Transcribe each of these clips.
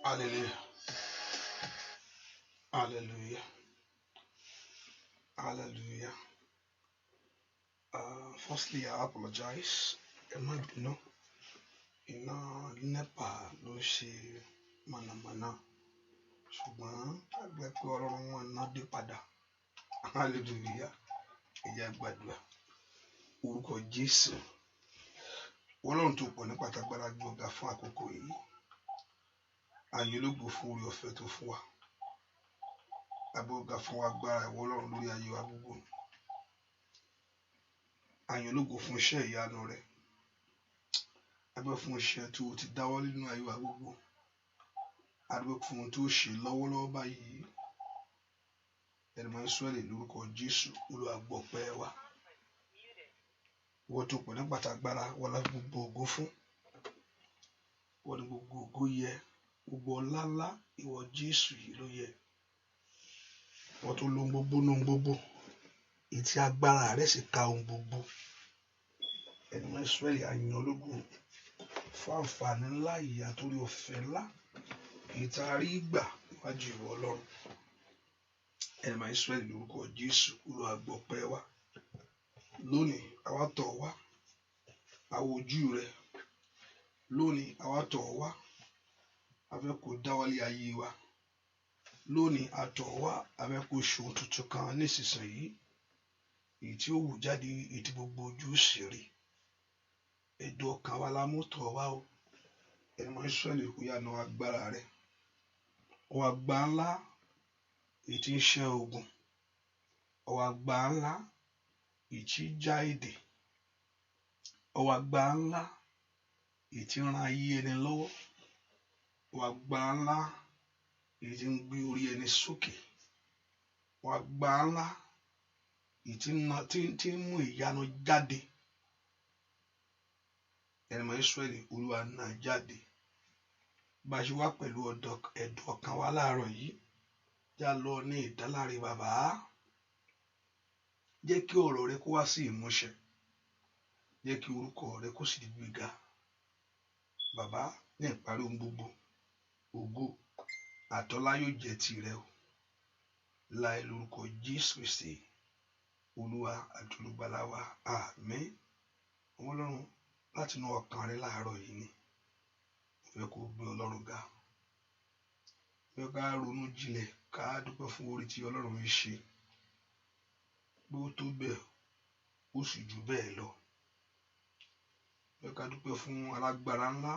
Hallelujah. Hallelujah. Hallelujah. Firstly, I apologize. Ẹ má bínú. Iná NEPA ló ṣe mànàmáná. Ṣùgbọ́n àgbẹ̀ pé Ọlọ́run wọn iná dé padà. Hallelujah. Ẹ jẹ́ gbàdúrà. Orúkọ Jésù. Ọlọ́run tó pọ̀ ní pàtàgbára gbọ̀ngà fún àkókò yìí. Àyìn ológo fún orí ọ̀fẹ́ tó fún wa. Agbóga fún agbára ìwọ Ọlọ́run lórí ayé wa gbogbo. Àyìn ológo fún iṣẹ́ ìyanu rẹ̀. Agbẹ́ fún iṣẹ́ tó ti dáwọ́ nínú ayé wa gbogbo. Agbẹ́ fún ohun tó ṣe lọ́wọ́lọ́wọ́ báyìí. Ẹnìmọ̀ Ísírẹ́lì lórúkọ Jésù Olúwa gbọpẹ́ wa. Wọ́n tó pọ̀ ní pàtàgbára wọ́n lá gbogbo ògo fún. Wọ́n ní gbogbo ògo yẹ. Gbogbo ọlá ńlá ìwọ Jésù yìí ló yẹ. Wọ́n tó lóhun gbogbo nínú gbogbo. Ìtì agbára rẹ̀ sì ka ohun gbogbo. Ẹnìmọ̀ Ísírẹ́lì àyìn ológo fún àǹfààní ńlá yìí àtòrí ọ̀fẹ́ ńlá. Ìtì àrí gbà níwájú ìwọ Ọlọ́run. Ẹnìmọ̀ Ísírẹ́lì lórúkọ Jésù Olúwa gbọpẹ́ wa. Lónìí àwa tọ̀ wá. Àwọ̀ ojú rẹ̀. Lónìí àwa tọ̀ wá. A fẹ́ kó dáwọ́lé ayé wa. Lónìí a tọ̀ wá. A fẹ́ kó ṣe ohun tuntun kan nísinsìnyí. Èyí tí ó wù jáde ètí gbogbo ojú sì rí. Ẹ̀dùn ọkàn wa la mú tọ̀ wá o. Ẹnìmọ̀ Ísírẹ́lì kò yá nu agbára rẹ̀. Ọwọ́ àgbà ńlá èyí tí ń ṣẹ́ ogun. Ọwọ́ àgbà ńlá èyí tí ń já èdè. Ọwọ́ àgbà ńlá èyí tí ń ran ayé ẹni lọ́wọ́. Ọwọ́ àgbà ńlá èyí tí ń gbé orí ẹni sókè. Ọwọ́ àgbà ńlá èyí tí ń mú ìyanu jáde. Ẹnìmọ̀ Ísírẹ́lì Olúwa náà jáde. Bá a ṣe wá pẹ̀lú ẹ̀dùn ọkàn wa láàárọ̀ yìí. Já lọ ní ìdáláre bàbá. Jẹ́ kí ọ̀rọ̀ rẹ kó wá sí ìmúṣẹ. Jẹ́ kí orúkọ rẹ kó sì di gbéga. Bàbá ní ìparí ohun gbogbo. Ògo àtọlá yóò jẹ́ tirẹ̀ o. Láì lórúkọ Jésù Kristi Olúwa àti Olùgbàlà wa. Àmín. Ọlọ́run láti inú ọkàn rẹ láàárọ̀ yìí ni. Mo fẹ́ kó gbé Ọlọ́run ga. Mo fẹ́ ká ronú jinlẹ̀ ká dúpẹ́ fún oore tí Ọlọ́run ń ṣe. Bí ó tó bẹ́ẹ̀ ó sì jù bẹ́ẹ̀ lọ. Mo fẹ́ ká dúpẹ́ fún alágbára ńlá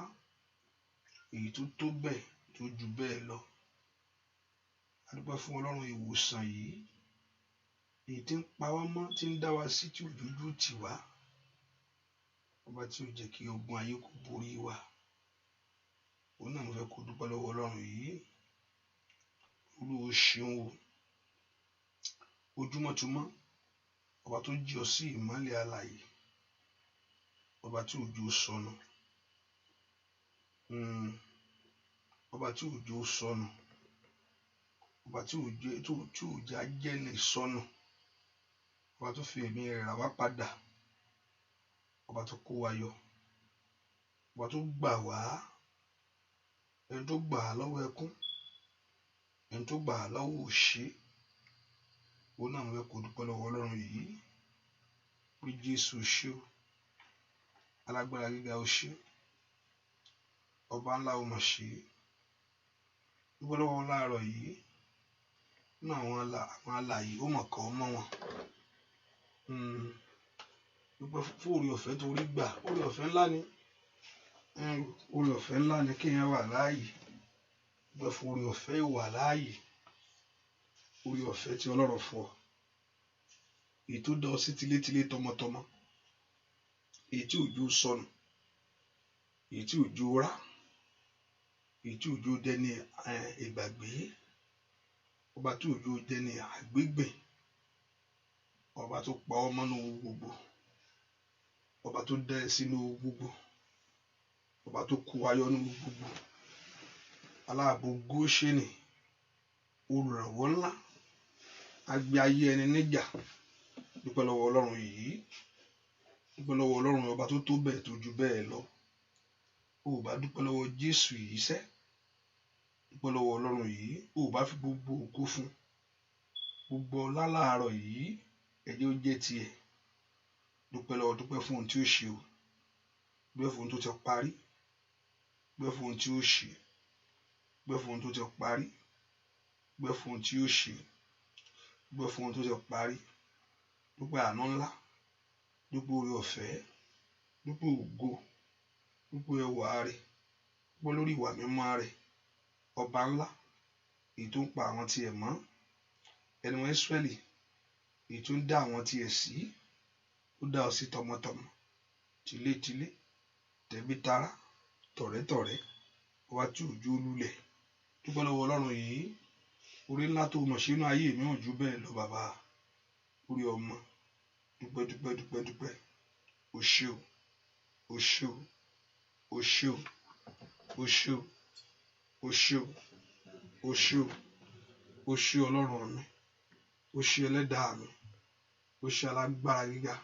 èyí tó tó bẹ́ẹ̀ tó jù bẹ́ẹ̀ lọ. A dúpẹ́ fún Ọlọ́run ìwòsàn yìí. Èyí tí ń pa wá mọ́ tí ń dá wa sí tí òjòjú tì wá. Ọba tí ó jẹ́ kí ogun ayé kó borí wa. Òun náà mo fẹ́ kó dúpẹ́ lọ́wọ́ Ọlọ́run yìí. Olúwa ṣeun o. Ojúmọ́ tó mọ́. Ọba tó jí ọ sí ìmọ́lẹ̀ alààyè. Ọba tí òjò sọnù. Ọba tí òjò sọnù. Ọba tí òjò ajẹ́ni sọnù. Ọba tó fi ẹ̀mí rẹ̀ rà wá padà. Ọba tó kó wa yọ. Ọba tó gbà wá. Ẹni tó gbà á lọ́wọ́ ẹkún. Ẹni tó gbà á lọ́wọ́ òṣì. Òun náà mo fẹ́ kó dúpẹ́ lọ́wọ́ Ọlọ́run yìí. Pé Jésù ṣé o. Alágbára gíga o ṣé. Ọba ńlá o mà ṣe. Dúpẹ́ lọ́wọ́ láàárọ̀ yìí. Nínú àwọn alààyè ó mọ̀ kàn mọ́ wọn. Dúpẹ́ fún oore ọ̀fẹ́ tó rí gbà. Oore ọ̀fẹ́ ńlá ni. Oore ọ̀fẹ́ ńlá ni kéèyàn wà láàyè. Dúpẹ́ fún oore ọ̀fẹ́ ìwà láàyè. Oore ọ̀fẹ́ tí Ọlọ́run fún ọ. Èyí tó dá ọ sí tilétilé tọmọtọmọ. Èyí tí òjò sọnù. Èyí tí òjò rá. Èyí tí òjò dẹni ìgbàgbé. Ọba tí òjò dẹni àgbégbè. Ọba tó pa ọmọ nínú gbogbo. Ọba tó dá ẹ sínú gbogbo. Ọba tó kó wa yọ nínú gbogbo. Aláàbò Góṣẹ́nì. Olùrànwọ́ ńlá. Agbé ayé ẹni níjà. Dúpẹ́ lọ́wọ́ Ọlọ́run yìí. Dúpẹ́ lọ́wọ́ Ọlọ́run ọba tó tó bẹ́ẹ̀ tó ju bẹ́ẹ̀ lọ. O ò bá dúpẹ́ lọ́wọ́ Jésù yìí sẹ́. dúpẹ́ lọ́wọ́ Ọlọ́run yìí ò bá fi gbogbo ògo fún gbogbo ọlá láàárọ̀ yìí ẹ̀jẹ̀ ó jẹ́ tiẹ̀. Dúpẹ́ fún ohun tí ó ṣe o, dúpẹ́ fún ohun tó ti parí, dúpẹ́ fún ohun tí ó ṣe, dúpẹ́ fún ohun tó ti parí, dúpẹ́ fún ohun tí ó ṣe, dúpẹ́ fún ohun tó ti parí, dúpẹ́ àánú ńlá, dúpẹ́ oore ọ̀fẹ́, dúpẹ́ ògo, dúpẹ́ ẹwà rẹ̀, dúpẹ́ lórí ìwà mímọ́ rẹ̀, ọba ńlá èyí tó ń pa àwọn tiẹ̀ mọ́, ẹni wọn Ísírẹ́lì èyí tó ń dá àwọn tiẹ̀ sí, ó dá ọ sí tọmọtọmọ, tilétilé, tẹbítara, tọ̀rẹ́tọ̀rẹ́, wá tí òjò lulẹ̀. Dúpẹ́ lọ́wọ́ Ọlọ́run yìí, orí ńlá tó mọ̀ sínú ayé mi ò jù bẹ́ẹ̀ lọ bàbá. Orí ọmọ, dúpẹ́, o ṣé o, o ṣé o, o ṣé o, o ṣé o, o ṣé o, o ṣé o, o ṣé Ọlọ́run mi, o ṣé ẹlẹ́dàá mi, o ṣé alágbára gíga,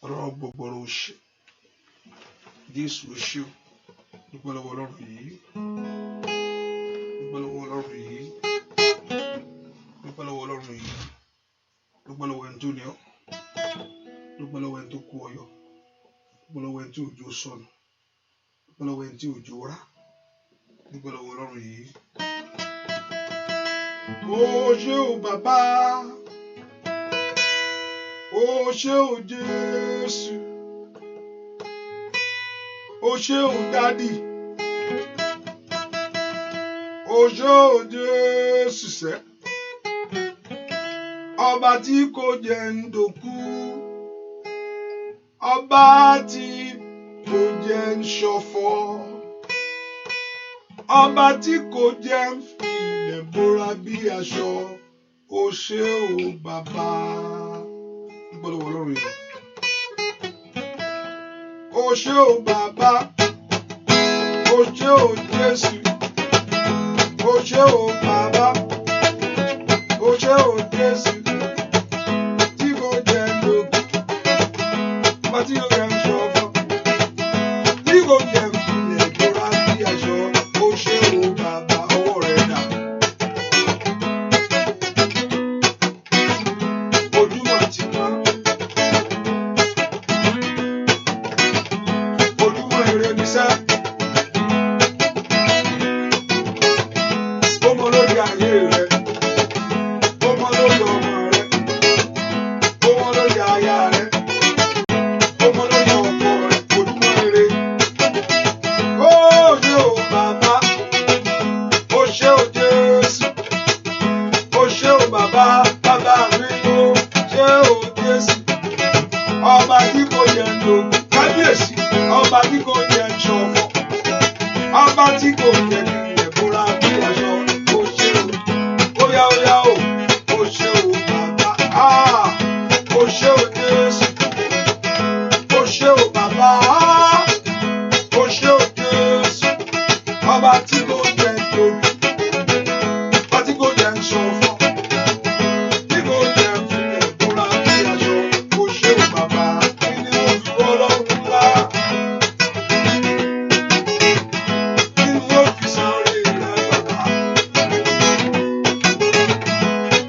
Ọlọ́run gbọgbọrọ o ṣé, Jésù o ṣé o. Dúpẹ́ lọ́wọ́ Ọlọ́run yìí, dúpẹ́ lọ́wọ́ Ọlọ́run yìí, dúpẹ́ lọ́wọ́ Ọlọ́run yìí, dúpẹ́ lọ́wọ́ ẹni tó ní ọ, dúpẹ́ lọ́wọ́ ẹni tó kó ọ yọ, dúpẹ́ lọ́wọ́ ẹni tí òjò sọnù, dúpẹ́ lọ́wọ́ ẹni tí òjò rá, dúpẹ́ lọ́wọ́ Ọlọ́run yìí. O ṣé o bàbá, o ṣé o Jésù, o ṣé o dádì, o ṣé o Jésù sẹ́, ọba tí kò jẹ́ ń dòkú, ọba tí kò jẹ́ ń ṣọ̀fọ̀, ọba tí kò jẹ́ ń fi ilẹ̀ bóra bí aṣọ, o ṣé o bàbá. Dúpẹ́ lọ́wọ́ Ọlọ́run yìí. O ṣé o bàbá, o ṣé o Jésù, o ṣé o bàbá, o ṣé o Jésù, tí kò jẹ́ ń dòkú, ọba tí kò jẹ́ ń ṣọ̀fọ̀, tí kò jẹ́ ń fi ilẹ̀ bóra bí aṣọ, o ṣé o bàbá. Ọwọ́ rẹ̀ dà. Ojúmọ́ ti mọ́. Ojúmọ́ ire ní sẹ́. Ó mọ lórí ayé rẹ̀. Ó mọ lórí ọmọ rẹ̀. Ó mọ lórí aya rẹ̀. Ó mọ lórí ọkọ rẹ̀. Ojúmọ́ ire. Ó ṣé o bàbá. Ó ṣé o Jésù. Ó ṣé o bàbá. Bàbá mi ó ṣé o Jésù. Ọba tí kò yẹ ń lò. Kábíyèsí. Ọba tí kò yẹ ń ṣọ̀fọ̀. Ọba tí kò yẹ kí ilẹ̀ bóra bí aṣọ. Ó ṣé o. Óyá o. Ó ṣé o bàbá. Ó ṣé o Jésù. Ó ṣé o bàbá. Ó ṣé o Jésù. Ọba tí kò yẹ ń lò. Ọba tí kò yẹ ń ṣọ̀fọ̀. Tí kò yẹ ń fi ilẹ̀ bóra bí aṣọ. Ó ṣé o bàbá. Kí ni mo fi wọ́ Ọlọ́run ńlá? Kí ni mo fi san orí rẹ̀ bàbá?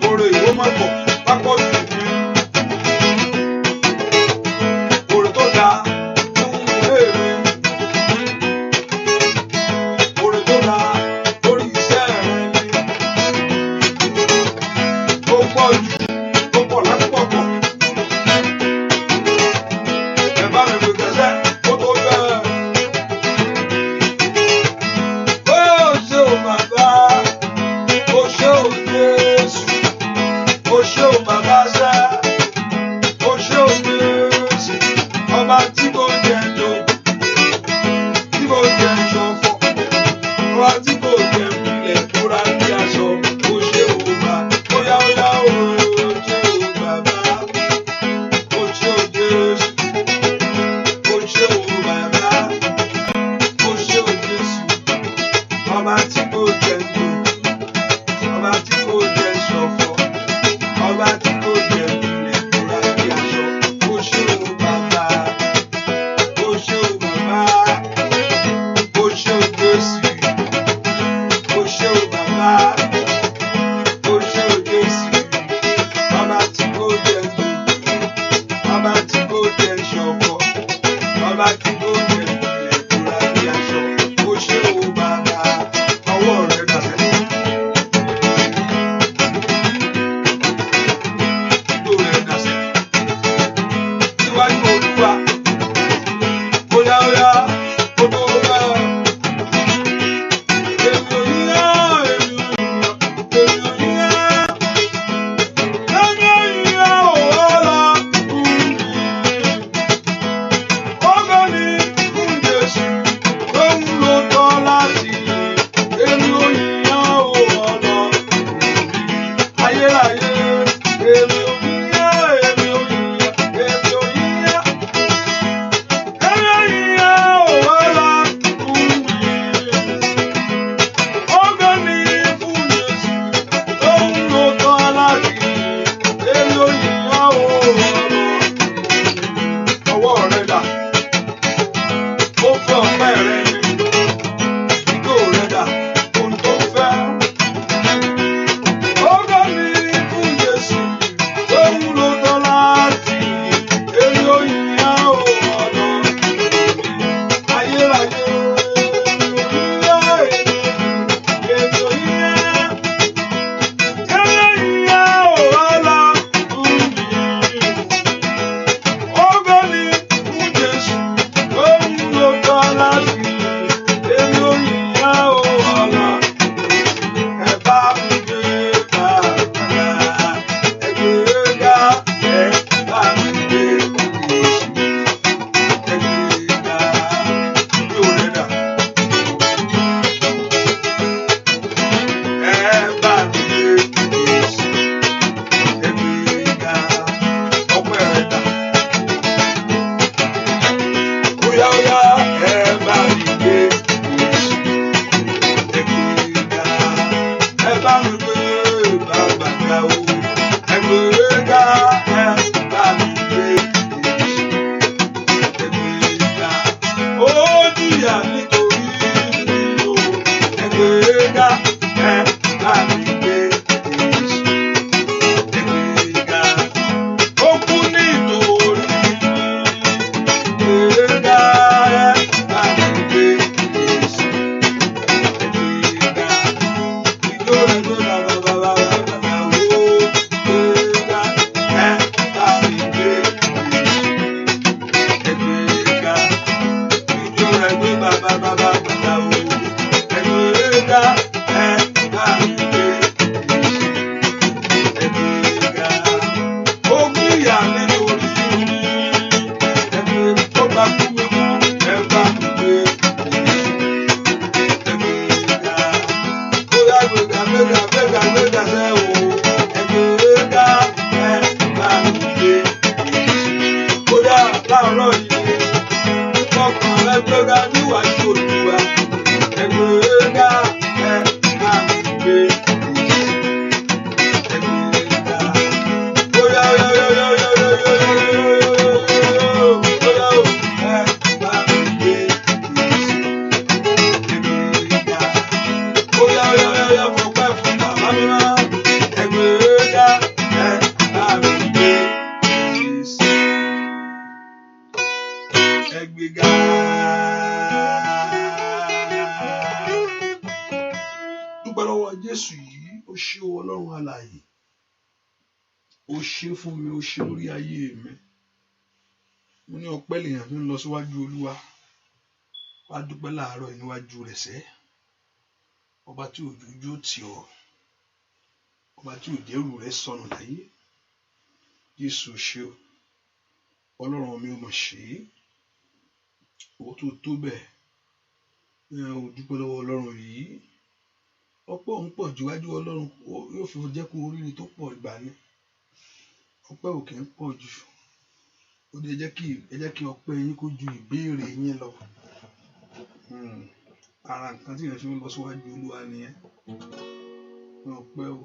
Oore ìwọ máa pọ̀ pápọ̀ jù mí. Oore tó dáa fún ilé mi. Oore tó dáa lórí iṣẹ́ rẹ̀ ni. Ó pọ̀ jù, ó pọ̀ lápapọ̀. Ẹ bá mi gbé gẹ́sẹ́, ó tó bẹ́ẹ̀. Ó ṣé o bàbá, ó ṣé o Jésù, ó ṣé o bàbá sẹ́, ó ṣé o Jésù, ọba tí kò jẹ́ ń lò, tí kò jẹ́ ń ṣọ̀fọ̀, ọba tí kò jẹ́ ń filẹ̀ bóra bí aṣọ, ó ṣé o bàbá. Óyá o, ó ṣé o bàbá, ó ṣé o Jésù, ó ṣé o bàbá, ó ṣé o Jésù, ọba tí kò jẹ́ ń lò, ọba tí kò jẹ́ ń ṣọ̀fọ̀, ọba tí kò jẹ́ ń filẹ̀ bóra bí aṣọ, ó ṣé o bàbá, ó ṣé o bàbá, ó ṣé o Jésù, láàárọ̀ yìí ọkàn rẹ gbéga níwájú Olúwa ẹgbẹ́ga ẹ máa mi gbé ẹgbẹ́ga bóyá Jésù yìí ó ṣe Ọlọ́run alààyè ó ṣe fún mi ó ṣe lórí ayé mi mo ní ọpẹ́ lèèyàn fi ń lọ síwájú Olúwa wá dúpẹ́ láàárọ̀ níwájú rẹ̀ sẹ́ ọba tí òjòjú tì ọ́ ọba tí òjẹ́rù rẹ̀ sọnù láyé Jésù ṣe o Ọlọ́run mi ò mọ̀ ṣe owó tó tó bẹ́ẹ̀ ò dúpẹ́ lọ́wọ́ Ọlọ́run yìí ọpẹ́ òun pọ̀ jù wájú Ọlọ́run yóò fi jẹ́ kó oríire tó pọ̀ ìgbà ni ọpẹ́ ò kì í pọ̀ jù ó ní ẹ jẹ́ kí ọpẹ́ yín kó ju ìbéèrè yín lọ ara nǹkan tí èèyàn fi ń lọ síwájú Olúwa nìyẹn ọpẹ́ o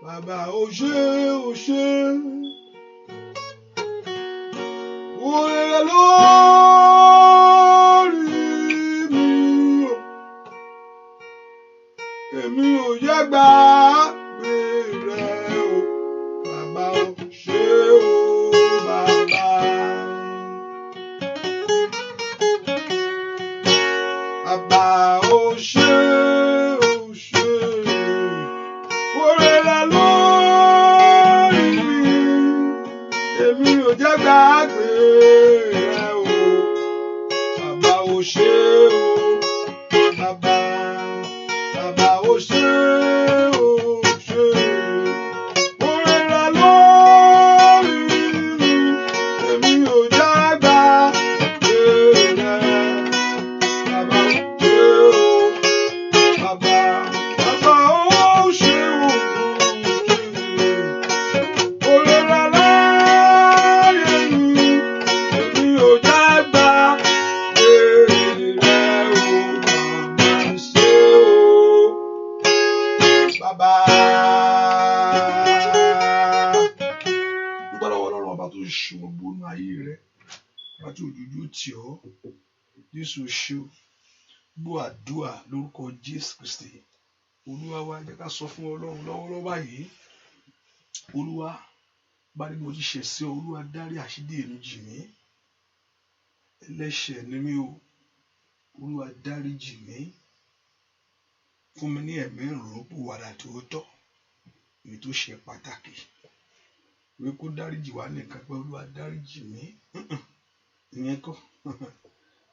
bàbá o ṣé òrèrè lórí mi èmi ò yẹ gbàgbé rẹ o bàbá o ṣé o bàbá. Bàbá o ṣé òrèrè lórí mi èmi ò jẹ́ gbàgbé rẹ o bàbá o ṣé o bàbá o ṣé òrèrè lórí mi èmi ò jẹ́ gbàgbé rẹ bàbá o ṣé o bàbá o ṣé òrèrè láyé mi èmi ò jẹ́ gbàgbé rẹ o bàbá ṣé o bàbá. Dúpẹ́ lọ́wọ́ Ọlọ́run ọba tó ṣe gbogbo inú ayé rẹ ọba tí òjòjú tì ọ́ Jésù ṣe o gbọ́ àdúrà lórúkọ Jésù Kristi Olúwa wa jẹ́ ká sọ fún Ọlọ́run lọ́wọ́lọ́wọ́ báyìí Olúwa bá ní mo ti ṣẹ̀ sí ọ Olúwa dárí àṣídì mi jì mí ẹlẹ́ṣẹ̀ ni mí o Olúwa dárí jì mí fún mi ní ẹ̀mí ìrònúpìwàdà tòótọ́ èyí tó ṣe pàtàkì wí kó dárí jì wá nìkan pé Olúwa dárí jì mí ìyẹn kọ́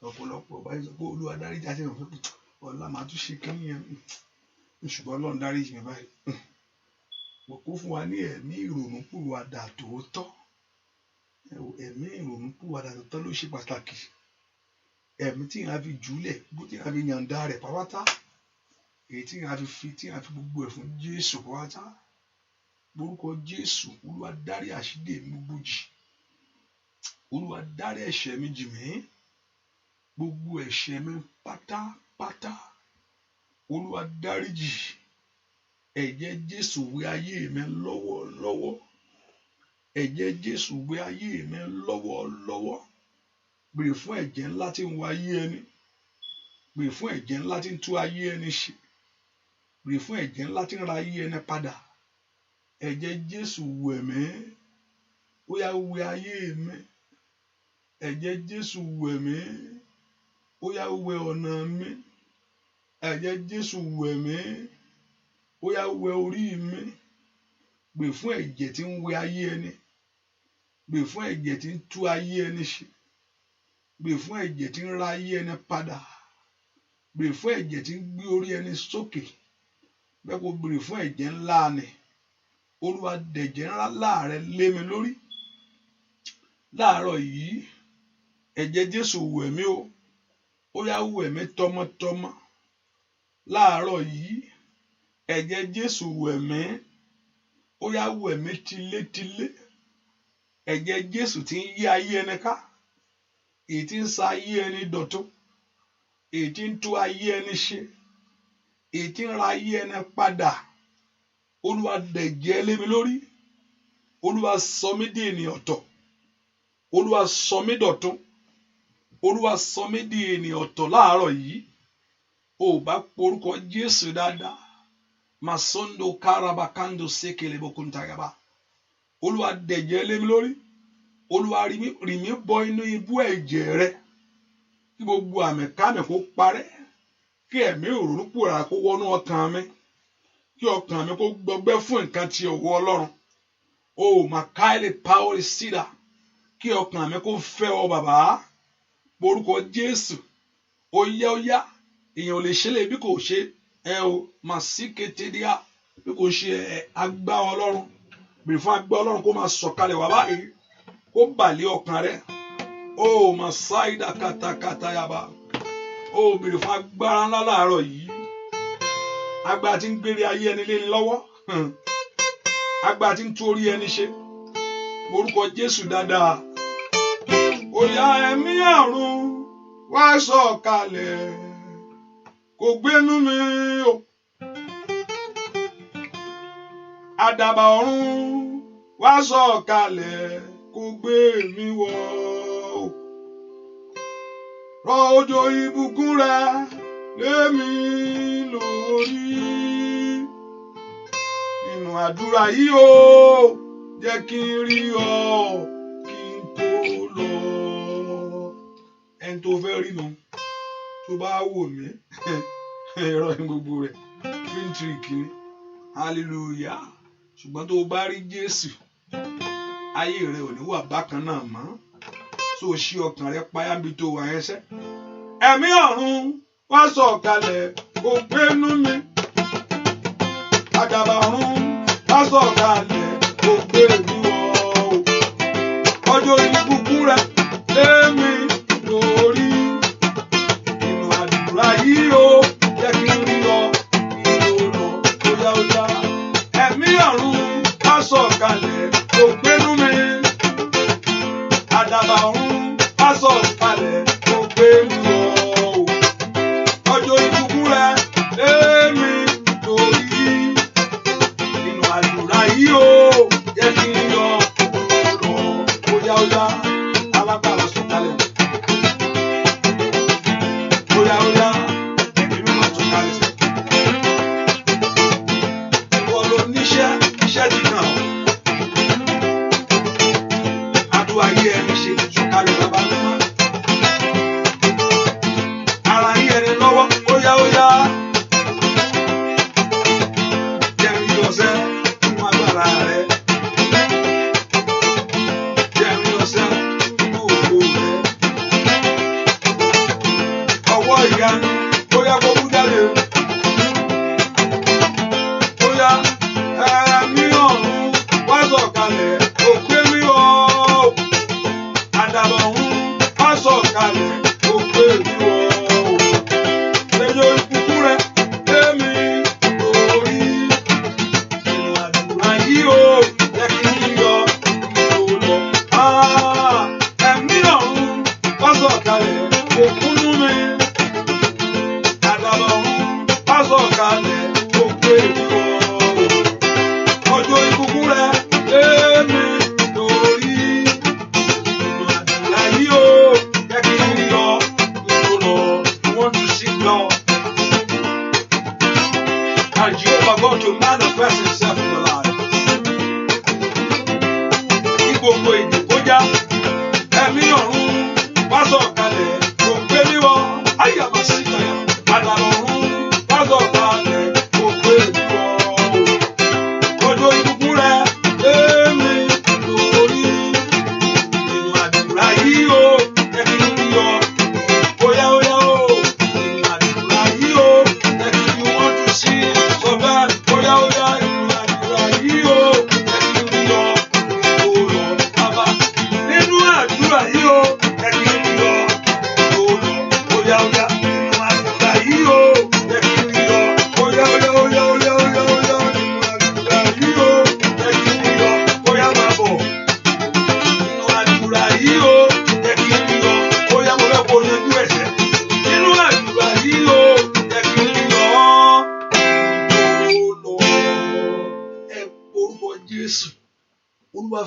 ọ̀pọ̀lọpọ̀ báyìí sọ pé Olúwa dárí jì àti ìrànfẹ́ ọ̀la màá tún ṣe kínní yẹn ṣùgbọ́n Ọlọ́run dárí jì mí báyìí kó fún wa ní ẹ̀mí ìrònúpìwàdà tòótọ́ ẹ̀mí ìrònúpìwàdà tòótọ́ ló ṣe pàtàkì ẹ̀mí tí ìyẹn á fi jùlẹ̀ bó tí ìyẹn á fi yàǹda rẹ̀ pàápàá èyí tí ìyẹn á fi gbogbo ẹ̀ fún Jésù pàápàá lórúkọ Jésù Olúwa dárí àṣídì mi gbogbo jì Olúwa dárí ẹ̀ṣẹ̀ mi jì mí gbogbo ẹ̀ṣẹ̀ mi pátápátá Olúwa dárí jì ẹ̀jẹ̀ Jésù wẹ ayé mi lọ́wọ́lọ́wọ́ ẹ̀jẹ̀ Jésù wẹ ayé mi lọ́wọ́lọ́wọ́ béèrè fún ẹ̀jẹ̀ ńlá tí ń wọ ayé ẹni béèrè fún ẹ̀jẹ̀ ńlá tí ń tú ayé ẹni ṣe béèrè fún ẹ̀jẹ̀ ńlá tí ń ra ayé ẹni padà ẹ̀jẹ̀ Jésù wẹ̀ mí ó yá wẹ ayé mi ẹ̀jẹ̀ Jésù wẹ̀ mí ó yá wẹ ọ̀nà mi ẹ̀jẹ̀ Jésù wẹ̀ mí ó yá wẹ orí mi gbè fún ẹ̀jẹ̀ tí ń wẹ ayé ẹni gbè fún ẹ̀jẹ̀ tí ń tú ayé ẹni ṣe gbè fún ẹ̀jẹ̀ tí ń ra ayé ẹni padà gbè fún ẹ̀jẹ̀ tí ń gbé orí ẹni sókè bẹ́ẹ̀ kó béèrè fún ẹ̀jẹ̀ ńlá ni Olúwa dẹ̀jẹ̀ ńlá láàrẹ lé mi lórí láàárọ̀ yìí ẹ̀jẹ̀ Jésù wẹ̀ mí o ó yá wẹ̀ mí tọmọtọmọ láàárọ̀ yìí ẹ̀jẹ̀ Jésù wẹ̀ mí ó yá wẹ̀ mí tilétilé ẹ̀jẹ̀ Jésù tí ń yí ayé ẹni ká èyí tí ń sa ayé ẹni dọ̀tún, èyí tí ń tú ayé ẹni ṣe, èyí tí ń ra ayé ẹni padà. Olúwa dẹ̀jẹ́ lé mi lórí. Olúwa sọ mí di ènìyàn ọ̀tọ̀. Olúwa sọ mí dọ̀tún. Olúwa sọ mí di ènìyàn ọ̀tọ̀ láàárọ̀ yìí. O bá porúkọ Jésù dáadáa. Masondo karabakando sekele bokuntagaba. Olúwa dẹ̀jẹ́ lé mi lórí. Olúwa rì mí bọ inú ibú ẹ̀jẹ̀ rẹ. Kí gbogbo àmẹ̀kámẹ kó parẹ́. Kí ẹ̀mí òróró pòórá kó wọnú ọkàn mi. Kí ọkàn mi kó gbọgbẹ́ fún nǹkan ti ọwọ́ Ọlọ́run. O makaile power sida. Kí ọkàn mi kó fẹ́ ọ bàbá. Porúkọ Jésù. Ó yá. Èèyàn ò lè ṣe lè bí kò ṣe màsíkètèdíà bí kò ṣe agbára Ọlọ́run. Bèrè fún agbára Ọlọ́run kó máa sọ̀kalẹ̀ wá báyìí. Kó bàlẹ̀ ọkàn rẹ. O màsáìdà kàtàkàtà yaba. O bèrè fún agbára ńlá láàárọ̀ yìí. Agbára tí ń gbére ayé ẹni lé ní lọ́wọ́. Agbára tí ń tú orí ẹni ṣe. Orúkọ Jésù dáadáa. Ó yá ẹ̀mí àrùn wá sọ̀kalẹ̀. Kò gbénú mi o. Àdàbà ọ̀run wá sọ̀kalẹ̀. Kò gbé mi wọ̀ o. Rọ̀ òjò ìbùkún rẹ lé mi lórí. Nínú àdúrà yìí o, jẹ́ kí n rí ọ kí n tó lọ. Ẹni tó fẹ́ rí nu tó bá wò mí ẹ̀rọ ní gbogbo rẹ̀ trick ni hallelujah. Ṣùgbọ́n tó bá rí Jésù ayé rẹ ò ní wà bákan náà mọ́. Tó ṣí ọkàn rẹ páyà bí tó wà ẹsẹ̀. Ẹ̀mí ọ̀run wá sọ̀kalẹ̀ kó gbénú mi. Àdàbà ọ̀run wá sọ̀kalẹ̀ kó gbé mi wọ̀. Ọjọ́ ìbùkún rẹ lé mi lórí. Nínú àdúrà yìí o, jẹ́ kí n rí ọ ìlò lọ. Óyá. Ẹ̀mí ọ̀run wá sọ̀kalẹ̀ kó gbénú mi. Àdàbà ọ̀run wá sọ̀kalẹ̀ kó gbé mi wọ̀. Ọjọ́ ìbùkún rẹ lé mi lórí. Nínú àdúrà yìí o, jẹ́ kí n rí ọ ìlò lọ. Óyá. Alágbára sọ̀kalẹ̀. Óyá. Ẹ̀mí mímọ́ sọ̀kalẹ̀ sí. Ìwọ ló níṣẹ́ ti kàn ọ́. Àdúrà ayé ẹni ṣe sọ̀kalẹ̀ bàbá mímọ́. Ara yí ẹni lọ́wọ́. Óyá. Jẹ́ rí ọ̀sẹ̀ nínú agbára rẹ. Jẹ́ rí ọ̀sẹ̀ nínú ògo rẹ. Ọwọ́ ìyanu bóyá kó kú jáde. Bóyá ẹ̀mí ọ̀run wá sọ̀kalẹ̀ kó gbé mi wọ̀. Àdàbà ọ̀run wá sọ̀kalẹ̀ kó gbé mi wọ̀. Ẹjọ́ ìbùkún rẹ lé mi lórí. Nínú àdúrà yìí o, jẹ́ kí n yọ ìlò lọ. Ẹ̀mí ọ̀run wá sọ̀kalẹ̀ kó kúnú mi. Àdàbà ọ̀run wá sọ̀kalẹ̀ kó gbé mi wọ̀. Ọjọ́ ìbùkún rẹ lé mi lórí. Nínú àdúrà yìí o, jẹ́ kí n yọ ìlò lọ. We want to seek God. And Jehovah God to manifest himself in your life. Kí gbogbo èdè kó já. Ẹ̀mí ọ̀run wá sọ̀kalẹ̀ kó gbé mi wọ̀. Àyàmá síta yà. Àdàbà ọ̀run wá sọ̀kalẹ̀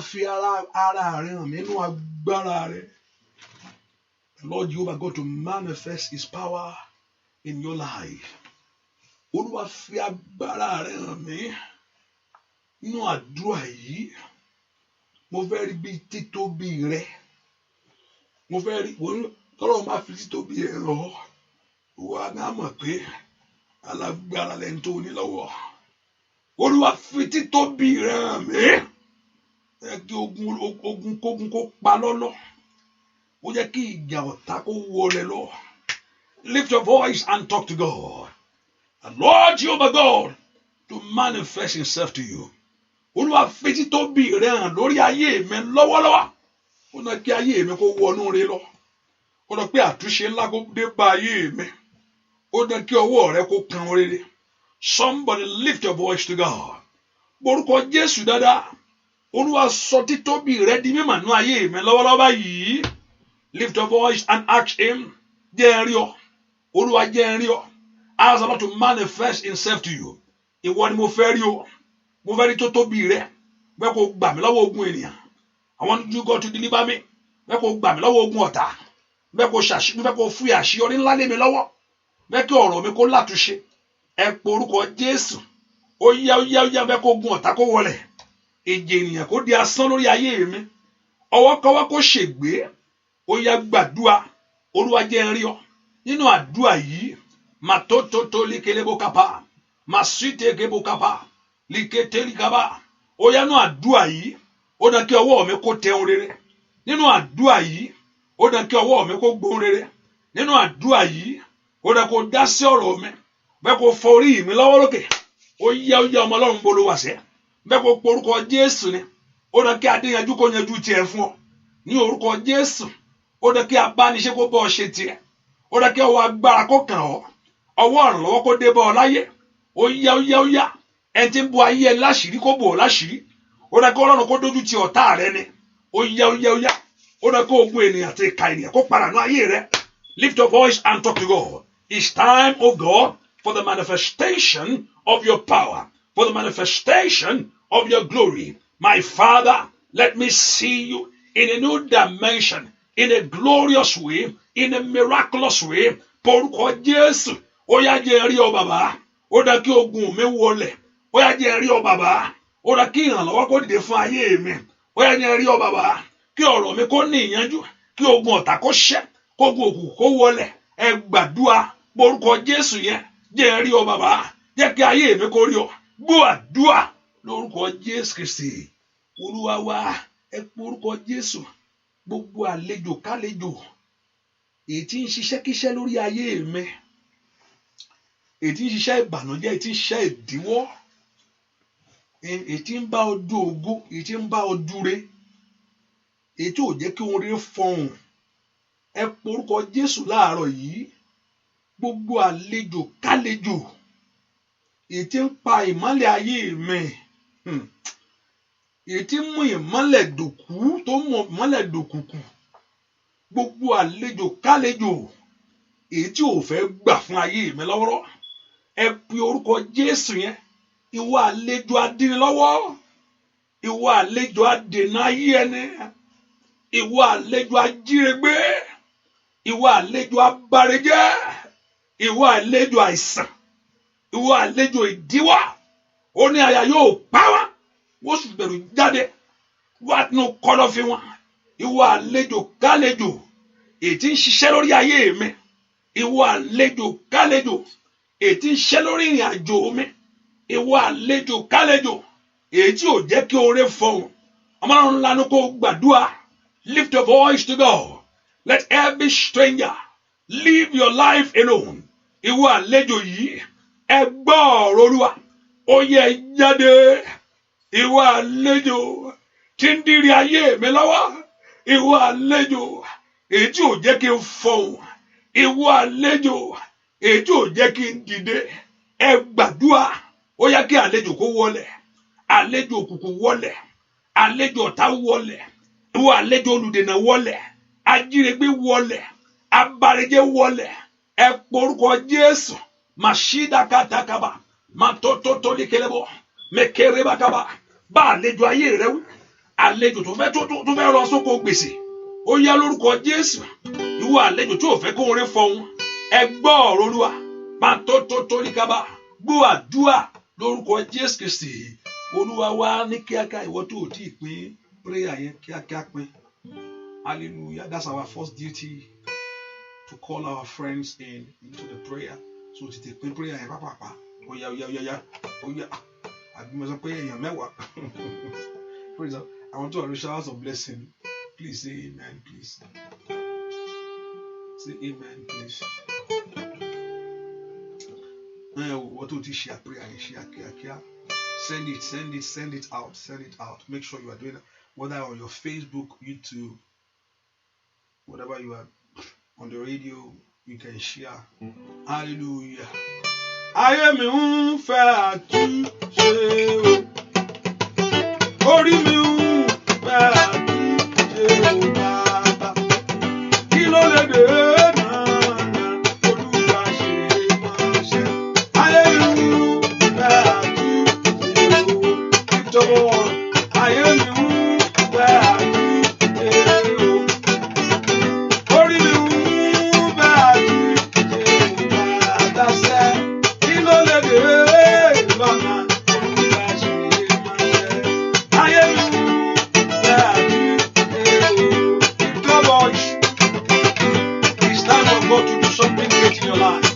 fi ara rẹ̀ hàn nínú agbára rẹ̀. The Lord Jehovah God to manifest his power in your life. Olúwa fi agbára rẹ̀ hàn mí nínú àdúrà yìí. Mo fẹ́ rí bí títóbi rẹ̀. Mo fẹ́ rí tọ́lọ́ máa fi títóbi rẹ̀ hàn ọ́. Wà á mọ̀ pé alágbára lẹ́ni tó ní lọ́wọ́. Olúwa fi títóbi rẹ̀ hàn mí. Ẹ kí ogun kógun kó pa lọ́lọ́. Ó jẹ́ kí ìjà ọ̀tá kó wọlé lọ. Lift your voice and talk to God. And Lord Jehovah God to manifest himself to you. Olúwa fi títóbi rẹ̀ hàn lórí ayé mi lọ́wọ́lọ́wọ́. Ó ní kí ayé mi kó wọnú rẹ̀ lọ. Ó ní pé àtúnṣe ńlá kó dé bá ayé mi. Ó ní kí ọwọ́ rẹ̀ kó kan rere. Somebody lift your voice to God. Borúkọ Jésù dáadáa. Olúwa sọ títóbi rẹ̀ di mímọ̀ nínú ayé mi lọ́wọ́lọ́wọ́ báyìí. Lift your voice and ask him. Jẹ́ n rí ọ. Olúwa jẹ́ n rí ọ. Ask the Lord to manifest himself to you. Ìwọ ni mo fẹ́ rí o. Mo fẹ́ rí títóbi rẹ̀. Bẹ́ẹ̀ kó gbà mí lọ́wọ́ ogun ènìyàn. I want you God to deliver me. Bẹ́ẹ̀ kó gbà mí lọ́wọ́ ogun ọ̀tá. Bẹ́ẹ̀ kó fi àṣeyọrí ńlá lé mi lọ́wọ́. Bẹ́ẹ̀ kí ọ̀rọ̀ mi kó látúnṣe. Ẹ pe orúkọ Jésù. Ó yá bẹ́ẹ̀ kó ogun ọ̀tá kó wọlẹ̀. Ìjì ènìyàn kó di asán lórí ayé mi. Ọwọ́kọ́wọ́ kó ṣègbé. Ó yá gbàdúrà. Olúwa jẹ́ n rí ọ. Nínú àdúrà yìí. Matototo likelebo kapa. Masite gebo kapa. Liketeli kapa. Ó yá nínú àdúrà yìí. Ó dán kí ọwọ́ mi kó tẹ ohun rere. Nínú àdúrà yìí. Ó dán kí ọwọ́ mi kó gbóhun rere. Nínú àdúrà yìí. Ó dán kó dá sí ọ̀rọ̀ mi. Bẹ́ẹ̀ kó fọ orí mi lọ́wọ́ lókè. Ó yá ọmọ Ọlọ́run bolo wà sẹ́. Bẹ́ẹ̀ kó porúkọ Jésù ni. Ó dán kí adéyanjú kó yanjú tiẹ̀ fún ọ. Ní orúkọ Jésù. Ó dán kí abániṣe kó bọ́ ọ ṣe tiẹ̀. Ó dán kí ọwọ́ agbára kó kàn ọ́. Ọwọ́ ìrànlọ́wọ́ kó dé bá ọ láyé. Ó yá. Ẹni tí ń bo ayé ẹ láṣìírí kó bò ọ láṣìírí. Ó dán kí Ọlọ́run kó dójú ti ọ̀tá rẹ ni. Ó yá. Ó dán kí ogun ènìyàn àti ìka ènìyàn kó padà nú ayé rẹ. Lift your voice and talk to God. It's time, oh God, for the manifestation of your power, for the manifestation of your glory. My Father, let me see you in a new dimension, in a glorious way, in a miraculous way. Porúkọ Jésù, ó yá jẹ́ n rí ọ bàbá. Ó dá kí ogun mi wọlẹ̀. Ó yá jẹ́ n rí ọ bàbá. Ó dá kí ìrànlọ́wọ́ kó dìde fún ayé mi. Ó yá jẹ́ n rí ọ bàbá. Kí ọ̀rọ̀ mi kó ní ìyanjú. Kí ogun ọ̀tá kó ṣẹ́. Kí ogun òkùnkùn kó wọlẹ̀. Ẹ gbàdúrà. Porúkọ Jésù yẹn. Jẹ́ n rí ọ bàbá. Jẹ́ kí ayé mi kó rí ọ. Gbọ́ àdúrà lórúkọ Jésù Kristi. Olúwa wa, ẹ porúkọ Jésù. Gbogbo àlejò kálejò. Èyí tí ń ṣiṣẹ́ kíṣẹ́ lórí ayé mi. Èyí tí ń ṣiṣẹ́ ìbànújẹ́, èyí tí ń ṣiṣẹ́ ìdíwọ́. Èyí tí ń bá ọ du ògo, èyí tí ń bá ọ dúre. Èyí tí ò jẹ́ kí ohun rere fọhùn. Ẹ porúkọ Jésù láàárọ̀ yìí. Gbogbo àlejò kálejò. Èyí tí ń pa ìmọ́lẹ̀ ayé mi. Èyí tí ń mú ìmọ́lẹ̀ dòkú tó mú ìmọ́lẹ̀ dòkùnkùn. Gbogbo àlejò kálejò. Èyí tí ò fẹ́ gbà fún ayé mi lọ́wọ́rọ́. Ẹ pe orúkọ Jésù yẹn. Ìwọ àlejò adínilọ́wọ́. Ìwọ àlejò adènà ayé ẹni. Ìwọ àlejò ajírégbé. Ìwọ àlejò abárejẹ́. Ìwọ àlejò àìsàn. Ìwọ àlejò ìdíwọ́. Ó ní àyà yóò pa wá. Wọ́n sì bẹ̀rù jáde. Wá nínú kọ̀lọ̀fín wọn. Ìwọ àlejò kálejò. Èyí tí ń ṣiṣẹ́ lórí ayé mi. Ìwọ àlejò kálejò. Èyí tí ń ṣiṣẹ́ lórí ìrìn àjò mi. Ìwọ àlejò kálejò. Èyí tí ò jẹ́ kí oore fọhùn. Ọmọlọ́run ńlá ní kó gbàdúrà. Lift your voice to God. Let every stranger live your life alone. Ìwọ àlejò yìí. Ẹ gbọ́ ọ̀rọ̀ Olúwa. Ó yẹ jáde. Ìwọ àlejò tí ń dìrì ayé mi lọ́wọ́. Ìwọ àlejò èyí tí ò jẹ́ kí n fọhùn. Ìwọ àlejò èyí tí ò jẹ́ kí n dìde. Ẹ gbàdúrà. Ó yẹ kí àlejò kó wọlẹ̀. Àlejò òkùnkùn wọlẹ̀. Àlejò ọ̀tá wọlẹ̀. Ìwọ àlejò olùdènà wọlẹ̀. Ajírégbé wọlẹ̀. Abárejẹ́ wọlẹ̀. Ẹ porúkọ Jésù. Màṣídà kàtàkàbà. Màtótótó lékelébọ̀. Mẹkẹrẹbàkàbà. Bá àlejò ayé rẹ wí. àlejò tó fẹ́ rọ sóko gbèsè ó yá lórúkọ Jésù. Ìwọ àlejò tí ò fẹ́ kó orin fọhùn ẹ gbọ́ ọ̀rọ̀ Olúwa máa tó ní kábà gbọ́ àdúrà lórúkọ Jésù Kristi. Olúwa wá ní kíákíá ìwọ tó ò tí ì pín prayer yẹn kíákíá pín. Hallelujah. That's our first duty, to call our friends into the prayer. So tètè pín prayer yẹn pápápá. Oya. Àbí mo sọ pé èèyàn mẹ́wàá. Praise God. I want to have showers of blessing. Please say amen, please. Say amen, please. What would you share prayer? Share. Send it out. Make sure you are doing it, whether on your Facebook, YouTube, whatever you are on the radio, you can share. Hallelujah. Ayé mi ń fẹ́ àtúnṣe o. Orí mi ń fẹ́ àtúnṣe o bàbá. Kí ló lè dé náà? Olúwa ṣe máa ṣe. Ayé mi ń fẹ́ àtúnṣe o. Ìjọba ayé mi ń fẹ́ àtúnṣe o. Orí mi ń fẹ́ àtúnṣe o bàbá ṣe. Kí ló lè dé lọ́nà? Olúwa ṣe máa ṣe. Ayé mi ń fẹ́ àtúnṣe o. Ìjọba it's time for God to do something great in your life.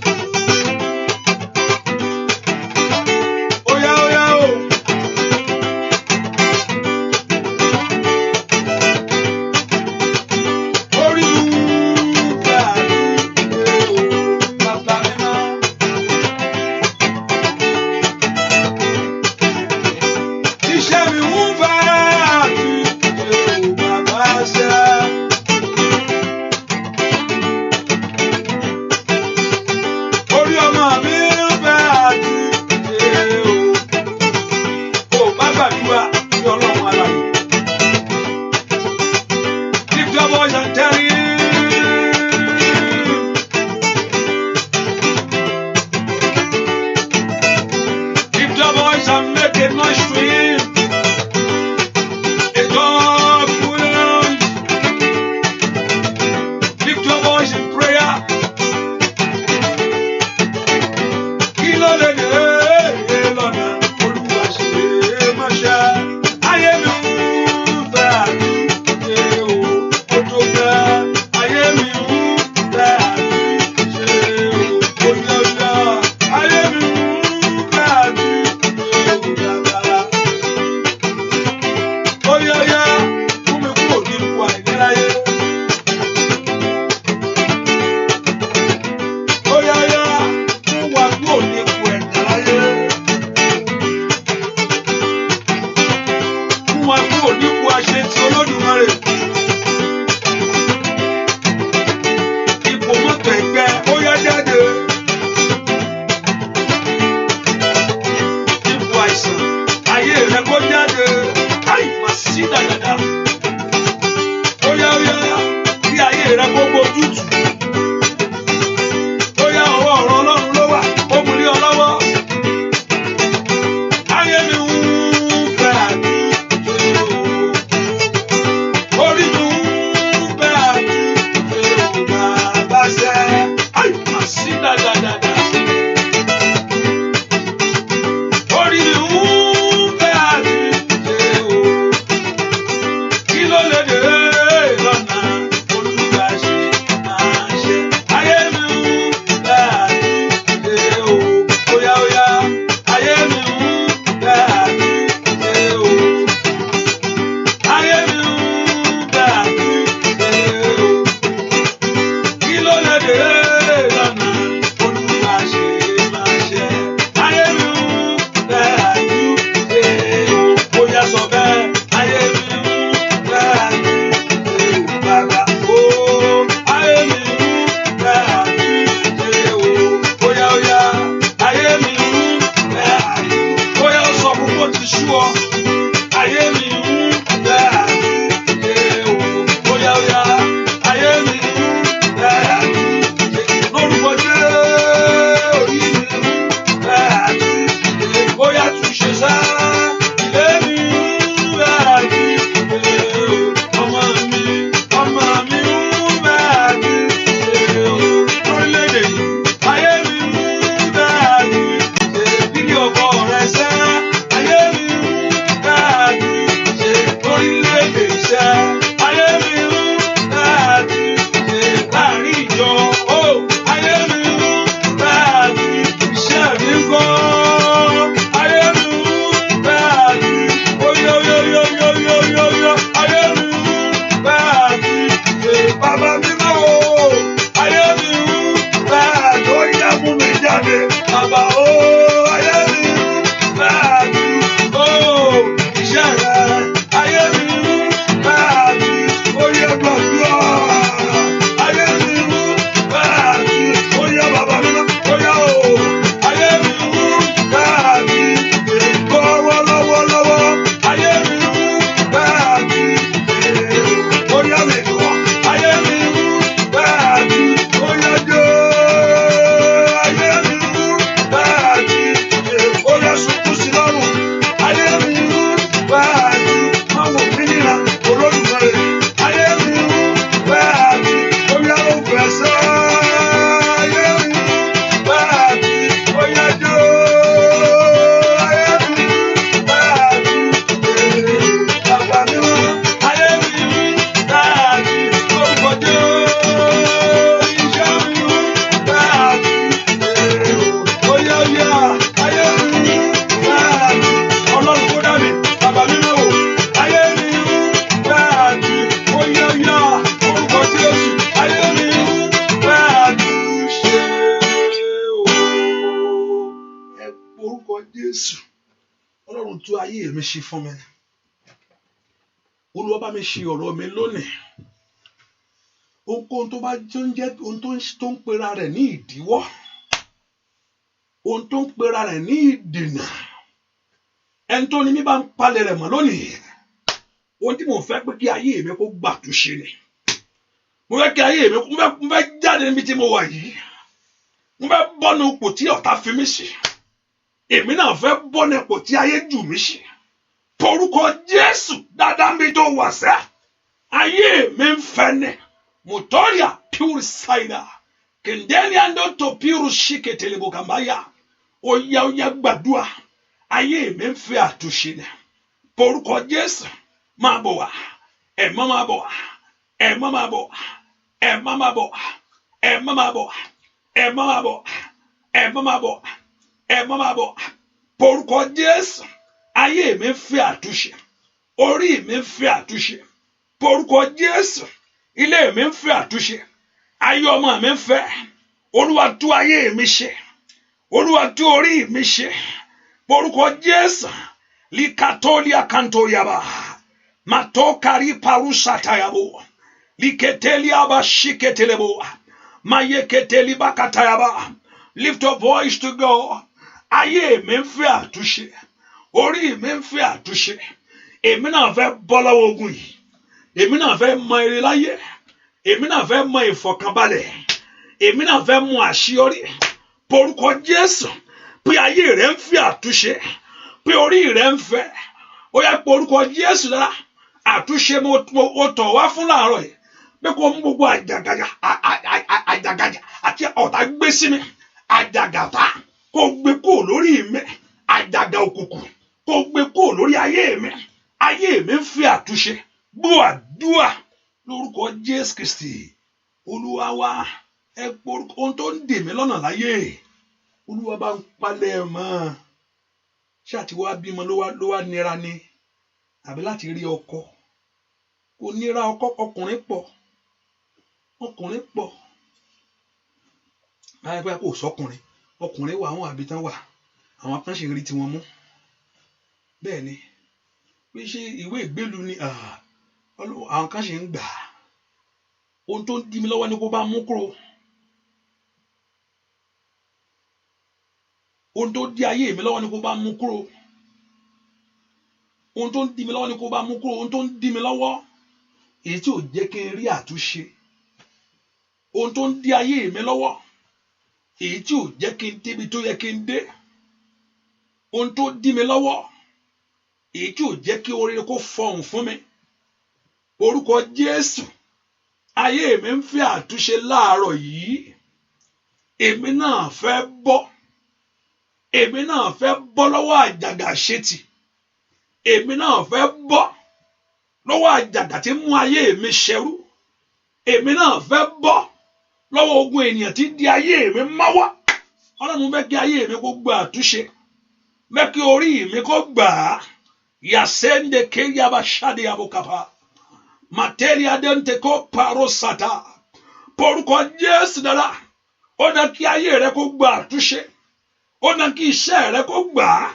Lọ́nà Jésù Ọlọ́run tú ayé mi ṣe fún mi Olúwa bá mi ṣe ọ̀rọ̀ mi lónìí ohunkóhun tó bá jẹ́ ohun tó ń pera rẹ̀ ní ìdíwọ́ ohun tó ń pera rẹ̀ ní ìdènà ẹni tó ní mi bá ń palẹ̀ rẹ̀ mọ́ lónìí ohun tí mo fẹ́ pé kí ayé mi kó gbàtúnṣe ni mo fẹ́ kí ayé mi mo fẹ́ jáde níbi tí mo wà yìí mo fẹ́ bọ́nu ipò tí ọ̀tá fi mí sí èmi náà fẹ́ bọ́nu ipò tí ayé jù mí sí porúkọ Jésù dáadáa mi tó wà sẹ́ ayé mi ń fẹ́ ni motoria pure cider kendeli ando to pure shike telebokambaya oya gbàdúrà ayé mi ń fẹ́ àtúnṣe ni porúkọ Jésù máa bọ̀ wá ẹ̀mọ́ máa bọ̀ wá ẹ̀mọ́ máa bọ̀ wá ẹ̀mọ́ máa bọ̀ wá ẹ̀mọ́ máa bọ̀ wá ẹ̀mọ́ máa bọ̀ wá ẹ̀mọ́ máa bọ̀ wá ẹ̀mọ́ máa bọ̀ wá porúkọ Jésù ayé mi ń fẹ́ àtúnṣe orí mi ń fẹ́ àtúnṣe porúkọ Jésù ilé mi ń fẹ́ àtúnṣe ayé ọmọ mi ń fẹ́ Olúwa tú ayé mi ṣe Olúwa tú orí mi ṣe porúkọ Jésù likatolia kantoyaba matokari parusatayabo liketelia bashiketelebo mayeketeli bakatayaba lift your voice to God ayé mi ń fẹ́ àtúnṣe orí mi ń fẹ́ àtúnṣe èmi náà fẹ́ bọ́ lọ́wọ́ ogun yìí èmi náà fẹ́ mọ ire láyé èmi náà fẹ́ mọ ìfọ̀kànbalẹ̀ èmi náà fẹ́ mọ àṣeyọrí porúkọ Jésù pé ayé rẹ ń fẹ́ àtúnṣe pé orí rẹ ń fẹ́ ó yá porúkọ Jésù dára àtúnṣe mo tọ̀ wá fún láàárọ̀ yìí pé kó mú gbogbo àjàgàjà àti ọ̀tá gbé sí mi àjàgàtà kó gbé kó lórí mi àjàgà òkùnkùn kó gbé kó lórí ayé mi ń fẹ́ àtúnṣe gbọ́ àdúrà lórúkọ Jésù Kristi Olúwa wa ẹ porúkọ ohun tó ń dè mí lọ́nà láyé Olúwa bá ń palẹ̀ mọ́ ṣé àti wá bímọ ló wá nira ni àbí láti rí ọkọ kò nira ọkọ ọkùnrin pọ̀ báyìí pé kò sọkùnrin ọkùnrin wà àwọn àbí tán wà àwọn kan ṣe rí tiwọn mú bẹ́ẹ̀ ni pé ṣé ìwé ìgbélu ni àwọn kan ṣe ń gbà ohun tó ń dí mi lọ́wọ́ ni kó bá mú kúrò ohun tó dí ayé mi lọ́wọ́ ni kó bá mú kúrò ohun tó ń dí mi lọ́wọ́ ni kó bá mú kúrò ohun tó ń dí mi lọ́wọ́ èyí tí ò jẹ́ kí n rí àtúnṣe ohun tó ń dí ayé mi lọ́wọ́ èyí tí ò jẹ́ kí n débi tó yẹ kí n dé ohun tó dí mi lọ́wọ́ èyí tí ò jẹ́ kí oríire kó fọhùn fún mi orúkọ Jésù ayé mi ń fẹ́ àtúnṣe láàárọ̀ yìí èmi náà fẹ́ bọ́ lọ́wọ́ àjàgà ṣètì èmi náà fẹ́ bọ́ lọ́wọ́ àjàgà tí mú ayé mi ṣẹrú èmi náà fẹ́ bọ́ lọ́wọ́ ogun ènìyàn tí di ayé mi máwá Ọlọ́run fẹ́ kí ayé mi kó gba àtúnṣe fẹ́ kí orí mi kó gbà á yasende keyaba shade abokapa materia dente ko parosata porúkọ Jésù dára ó dá kí ayé rẹ kó gba àtúnṣe ó dá kí iṣẹ́ rẹ kó gbà á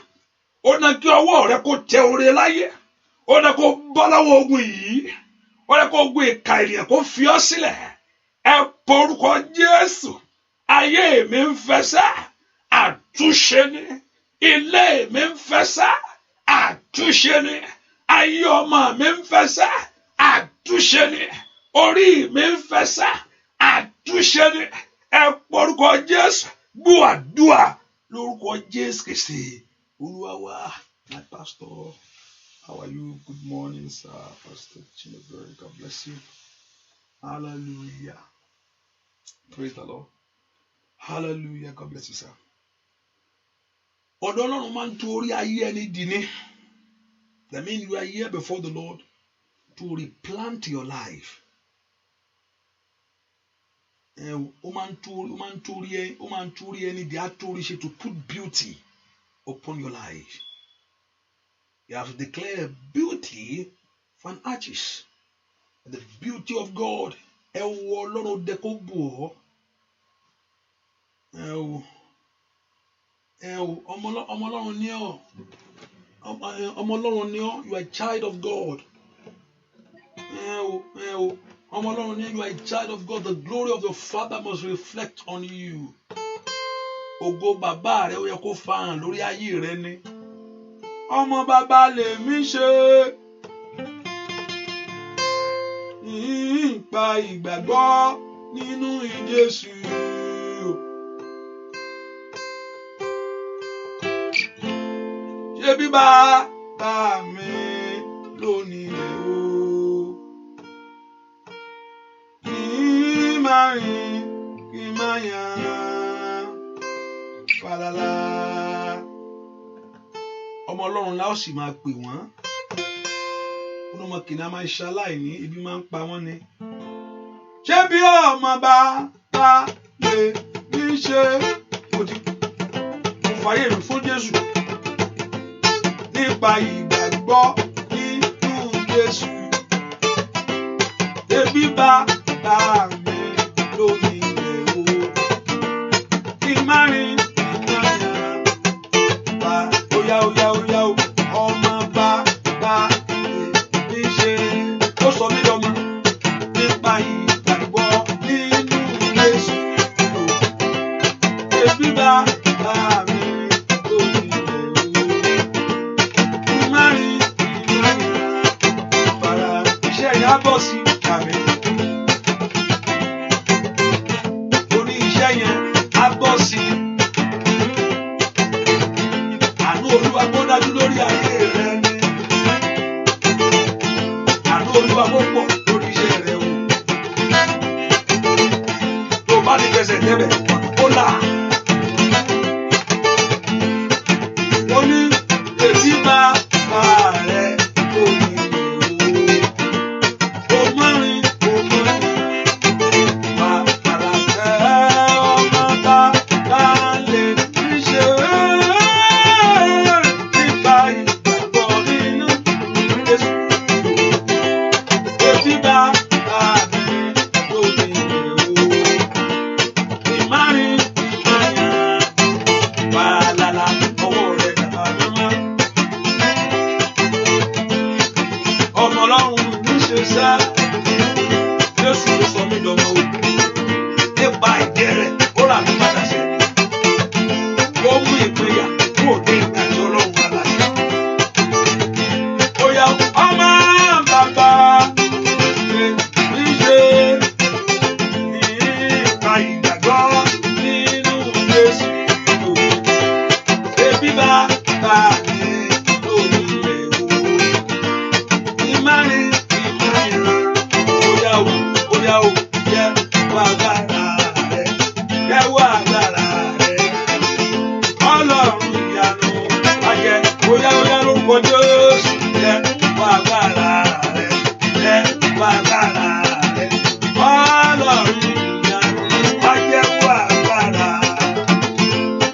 ó dá kí ọwọ́ rẹ kó tẹ oore láyé ó dá kó bọ́ lọ́wọ́ ogun yìí ó dá kó ogun ìka ènìyàn kó fi ọ́ sílẹ̀ ẹ porúkọ Jésù ayé mi ń fẹsẹ̀ àtúnṣe ni ilé mi ń fẹsẹ̀ àtúnṣe ni ayé ọmọ mi ń fẹsẹ̀ àtúnṣe ni orí mi ń fẹsẹ̀ àtúnṣe ni ẹ porúkọ Jésù gbọ́ àdúrà lórúkọ Jésù Kristi Olúwa wa. My pastor, how are you? Good morning, sir. Pastor Chineberry, God bless you. Hallelujah. Praise the Lord. Hallelujah. God bless you, sir. Ọ̀dọ̀ Ọlọ́run máa ń tú orí ayé ẹni dì ní. That means you are here before the Lord to replant your life. Ó máa ń tú orí ẹni dì á tú orí ṣe to put beauty upon your life. You have to declare beauty for an artist. The beauty of God. Ẹ wo Ọlọ́run dẹ kó bù ọ́. ọmọ Ọlọ́run ni ọ́, ọmọ Ọlọ́run ni ọ́, you are a child of God. Ọmọ Ọlọ́run ni ọ́, you are a child of God. The glory of your Father must reflect on you. Ògo bàbá rẹ ó yẹ kó farahàn lórí ayé rẹ ni. Ọmọ bàbá lèmi ṣe nípa ìgbàgbọ́ nínú Jésù. Ṣé bí bàbá mi lónìí rẹ̀ o? Kì í máa rìn, kì í máa yàn fàlàlà. Ọmọ Ọlọ́run la ó sì máa pè wọ́n. Ọmọ kìnìún máa ń ṣaláìní, ebi máa ń pa wọ́n ni. Ṣé bí ọmọ bàbá lè ní ṣe? Mo fàyè mi fún Jésù nípa ìgbàgbọ́ nínú Jésù. Ebi bàbá mi lónìí rẹ̀ o. Kí n má rìn ìyànà bá óyá o. Ọmọ bàbá lè ní ṣe. Ó sọ mí lọ́mọ nípa ìgbàgbọ́ nínú Jésù. Ebi bàbá mi lónìí rẹ̀ o. Kí n má rìn ìyànà bàrà. Iṣẹ́ yẹn á bọ̀ sí àmì. Orí iṣẹ́ yẹn á bọ̀ sí. Àánú Olúwa kó dájú lórí ayé rẹ ni. Àánú Olúwa kó pọ̀ lórí iṣẹ́ rẹ o. Tó o bá ní fẹsẹ̀ tẹ́bẹ̀, ó là. Ó ní èsì bàbá rẹ lórí rẹ o. Ó mọ́rin, bàbá tẹ́ ọmọ bàbá lè ní ṣe. Nípa ìgbàgbọ́ nínú Jésù. Èsì bàbá mi lórí rẹ o. Ìmárìn ìmáyàn wàhálà ọwọ́ rẹ̀ dàbà mímọ́. Ọmọ Ọlọ́run ní ṣe sá. Jésù ló sọ mí dọmọ o. Nípa ìjẹ rẹ̀ ó rà mí padà sẹ́yìn. Ó mú ìpínyà kúrò ní ìdájọ́ Ọlọ́run aláṣẹ. Ó yá ọmọ bàbá lè ní ṣe nípa ìgbàgbọ́ nínú Jésù. Ebi bàbá mi lónìí rẹ̀ o. Ìmárìn ìmáyàn óyá o, yẹ wá agbára rẹ̀, yẹ wá agbára rẹ̀. Ọlọ́run ìyanu ayẹ óyá lórúkọ Jésù, yẹ wá agbára rẹ̀, yẹ wá agbára rẹ̀. Ọlọ́run ìyanu ayẹ wá agbára,